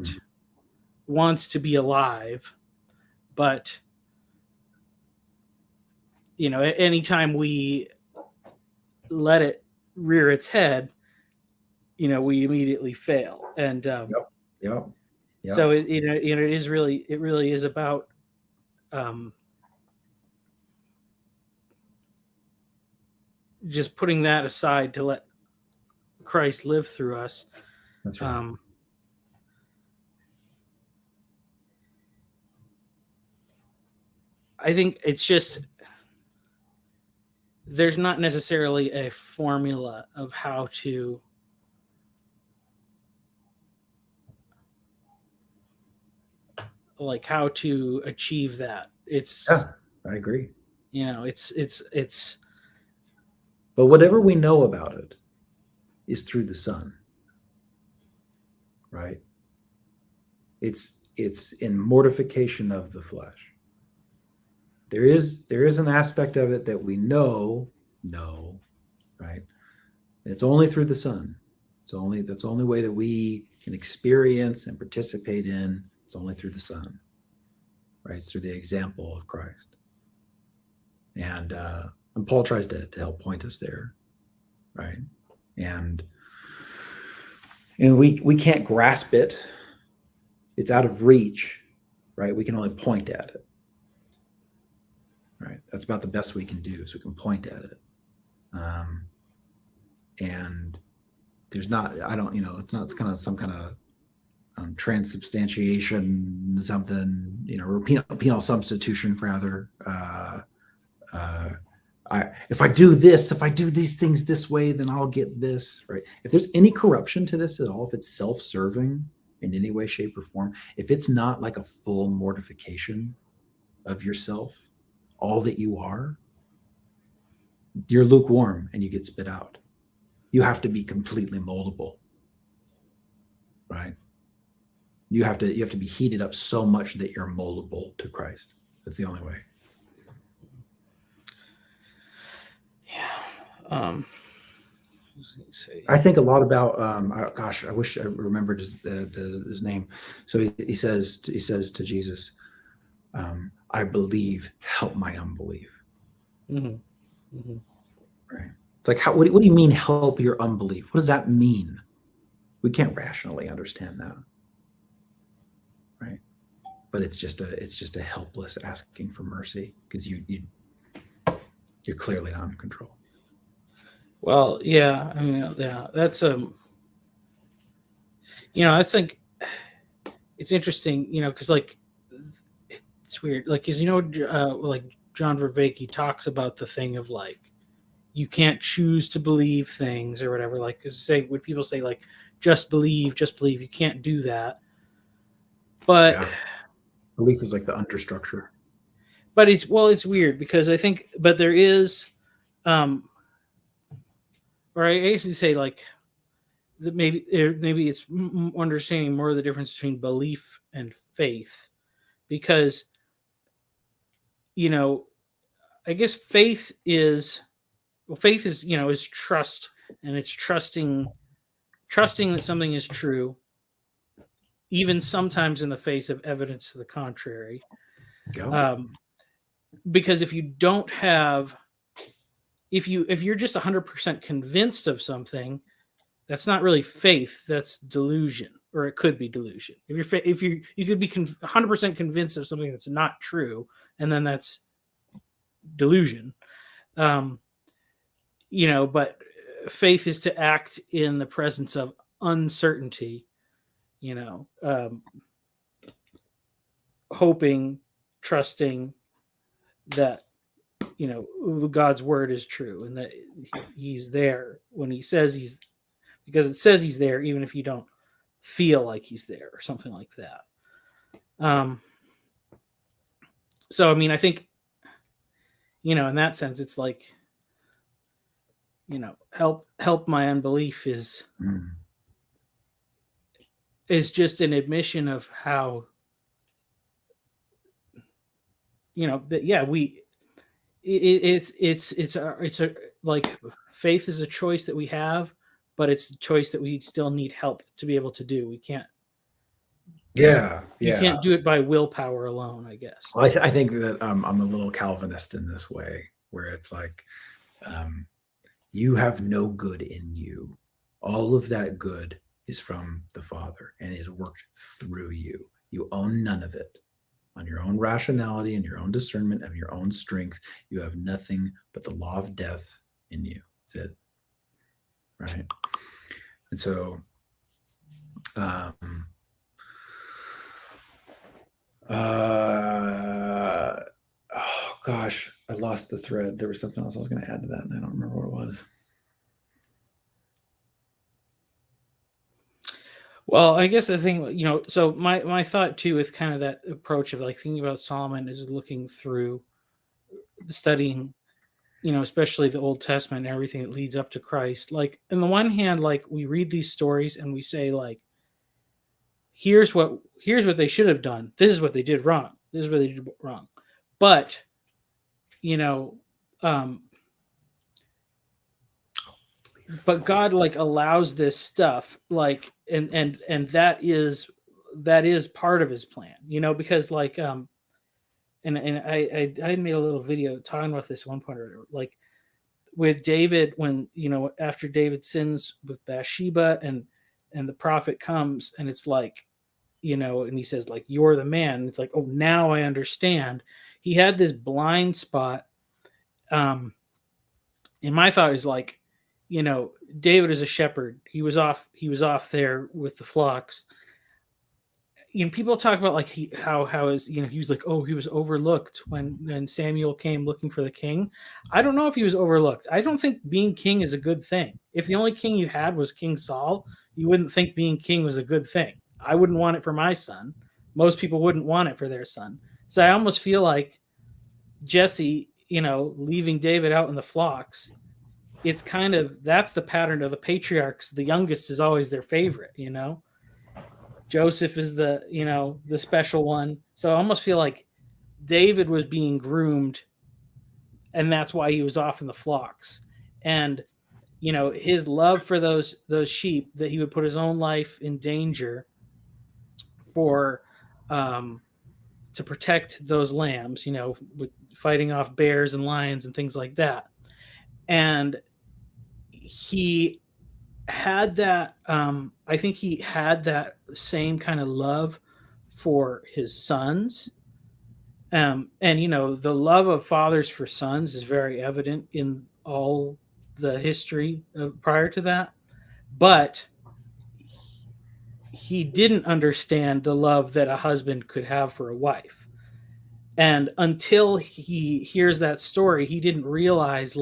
wants to be alive, but anytime we let it rear its head, we immediately fail. And so it really is about just putting that aside to let Christ live through us. That's right. I think it's just, there's not necessarily a formula of how to achieve that. It's, I agree. It's but whatever we know about it is through the Son, right? It's in mortification of the flesh. There is an aspect of it that we know, right? It's only through the Son. That's the only way that we can experience and participate in. It's only through the Son. right? It's through the example of Christ. And Paul tries to help point us there, right? And we can't grasp it. It's out of reach, right? We can only point at it, right? That's about the best we can do, so we can point at it. And there's not, I don't, it's not, it's kind of some kind of transubstantiation, something, or penal substitution, rather. If I do this, if I do these things this way, then I'll get this, right? If there's any corruption to this at all, if it's self-serving in any way, shape, or form, if it's not like a full mortification of yourself, all that you are, you're lukewarm and you get spit out. You have to be completely moldable, right? You have to be heated up so much that you're moldable to Christ. That's the only way. Yeah. I think a lot about. I wish I remembered his name. So he says to Jesus, "I believe. Help my unbelief." Mm-hmm. Mm-hmm. Right. Like, what do you mean, help your unbelief? What does that mean? We can't rationally understand that, right? But it's just a helpless asking for mercy, because you're clearly not in control. Well, yeah, I mean, yeah, that's it's like, it's interesting, because like, it's weird, like, because like John Vervaeke talks about the thing of like, you can't choose to believe things or whatever. Like, say, when people say like, just believe, you can't do that. But yeah. Belief is like the understructure. But it's weird, because I think, but there is, or I actually say like, that maybe it's understanding more of the difference between belief and faith, because I guess faith is is trust, and it's trusting that something is true, even sometimes in the face of evidence to the contrary. Yeah. Because if you don't have, if you're just 100% convinced of something, that's not really faith, that's delusion, or it could be delusion. If you could be 100% convinced of something that's not true, and then that's delusion. But faith is to act in the presence of uncertainty, hoping, trusting that God's word is true, and that he's there when he says because it says he's there, even if you don't feel like he's there, or something like that. So I mean, I think in that sense, it's like, help my unbelief is just an admission of how that it's a like, faith is a choice that we have, but it's a choice that we still need help to be able to do. We can't. Yeah. You can't do it by willpower alone, I guess. Well, I think that I'm a little Calvinist in this way, where it's like, you have no good in you. All of that good is from the Father and is worked through you. You own none of it. On your own rationality and your own discernment and your own strength, you have nothing but the law of death in you. That's it. Right? And so, oh gosh, I lost the thread. There was something else I was going to add to that, and I don't remember what it was. Well, I guess the thing, so my thought too, with kind of that approach of like thinking about Solomon, is looking through, studying, especially the Old Testament and everything that leads up to Christ. Like, on the one hand, like, we read these stories and we say like, here's what they should have done. This is what they did wrong. This is what they did wrong. But, but God like allows this stuff, like, and that is part of his plan, because like, and I made a little video talking about this at one point, or like with David, when after David sins with Bathsheba, and the prophet comes, and it's like, and he says like, "You're the man." And it's like, oh, now I understand. He had this blind spot. And my thought is like, David is a shepherd. He was off there with the flocks. People talk about like how is he was like, oh, he was overlooked when Samuel came looking for the king. I don't know if he was overlooked. I don't think being king is a good thing. If the only king you had was King Saul, you wouldn't think being king was a good thing. I wouldn't want it for my son. Most people wouldn't want it for their son. So I almost feel like Jesse, leaving David out in the flocks, it's kind of, that's the pattern of the patriarchs. The youngest is always their favorite, Joseph is the special one. So I almost feel like David was being groomed, and that's why he was off in the flocks. And his love for those sheep, that he would put his own life in danger for to protect those lambs, with fighting off bears and lions and things like that. And he had that, I think he had that same kind of love for his sons. And the love of fathers for sons is very evident in all the history prior to that. But he didn't understand the love that a husband could have for a wife. And until he hears that story, he didn't realize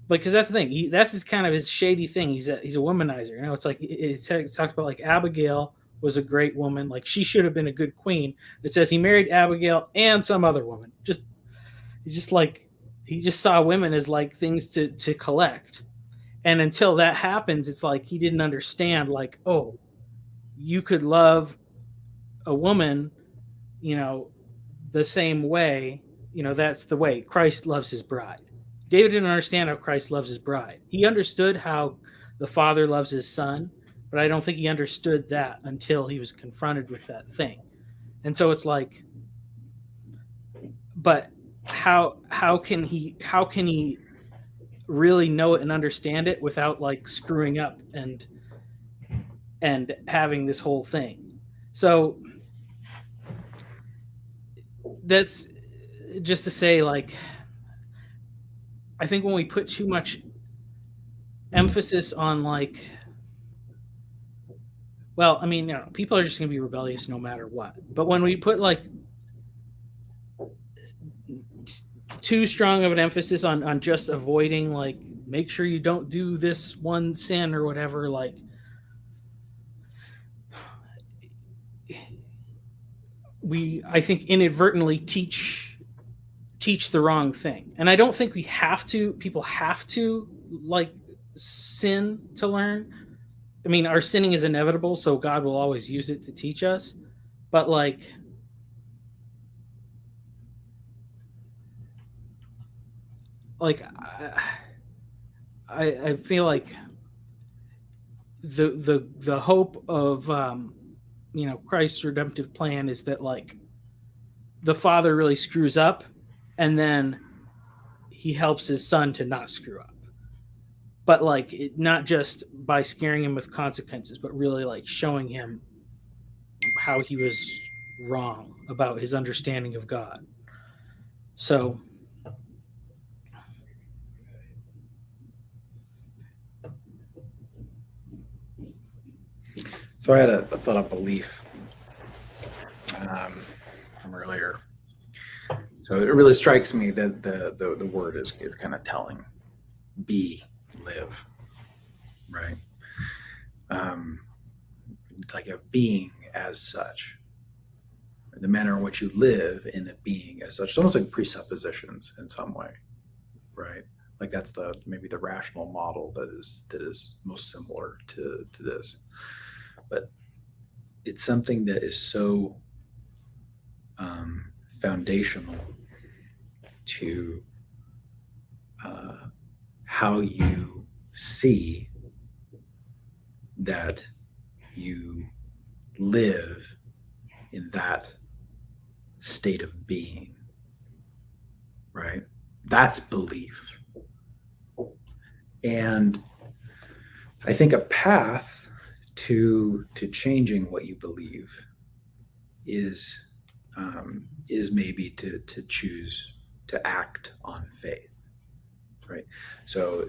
because that's the thing. That's his kind of his shady thing. He's a womanizer. It's like it's talked about like Abigail was a great woman. Like she should have been a good queen. It says he married Abigail and some other woman. He just saw women as like things to collect. And until that happens, it's like he didn't understand like, oh, you could love a woman, the same way, that's the way Christ loves his bride. David didn't understand how Christ loves his bride. He understood how the Father loves his Son, but I don't think he understood that until he was confronted with that thing. And so it's like, but how can he really know it and understand it without like screwing up and having this whole thing? So that's just to say, like, I think when we put too much emphasis on like, well, I mean, people are just going to be rebellious no matter what. But when we put like too strong of an emphasis on just avoiding, like, make sure you don't do this one sin or whatever, like, I think inadvertently teach the wrong thing. And I don't think people have to like sin to learn. I mean, our sinning is inevitable, so God will always use it to teach us. But like, I feel like the hope of Christ's redemptive plan is that like the Father really screws up, and then he helps his Son to not screw up. But like, not just by scaring him with consequences, but really like showing him how he was wrong about his understanding of God. So I had a thought of belief from earlier. So it really strikes me that the word is kind of telling. Be, live, right? Like a being as such. The manner in which you live in the being as such. It's almost like presuppositions in some way, right? Like that's maybe the rational model that is most similar to this. But it's something that is so foundational to how you see that you live in that state of being, right? That's belief. And I think a path to changing what you believe is maybe to choose to act on faith, right? So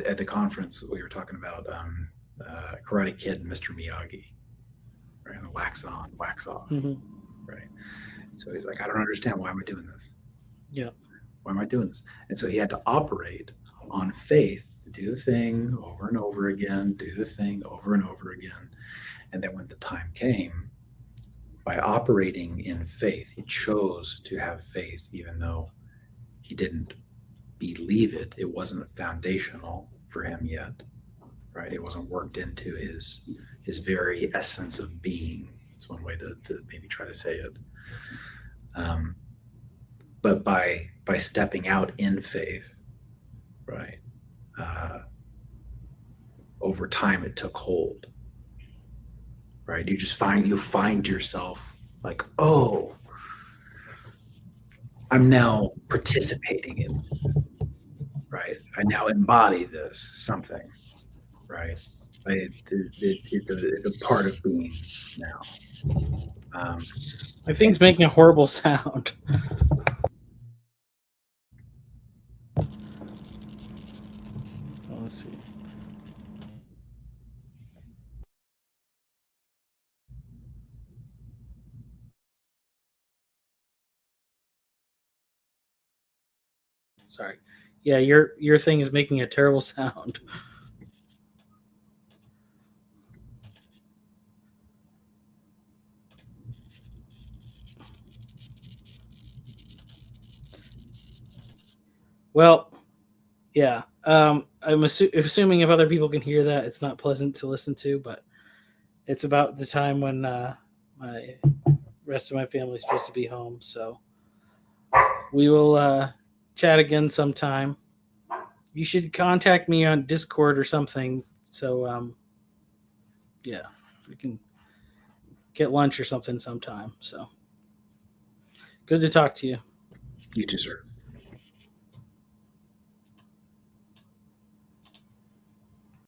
at the conference we were talking about Karate Kid and Mr. Miyagi, right? The wax on, wax off, right? So he's like, I don't understand. Why am I doing this? Yeah. Why am I doing this? And so he had to operate on faith to do the thing over and over again, do the thing over and over again. And then when the time came, by operating in faith, he chose to have faith, even though he didn't believe it. It wasn't foundational for him yet, right? It wasn't worked into his very essence of being. It's one way to maybe try to say it. But by stepping out in faith, right, over time it took hold, right? You find yourself like, oh, I'm now participating in, right? I now embody this something, right? It's a part of being now. My thing's making a horrible sound. Let's see. Sorry. Yeah, your thing is making a terrible sound. Well, yeah. I'm assuming if other people can hear that, it's not pleasant to listen to, but it's about the time when my rest of my family is supposed to be home. So we will chat again sometime. You should contact me on Discord or something. So yeah, we can get lunch or something sometime. So good to talk to you. You too, sir.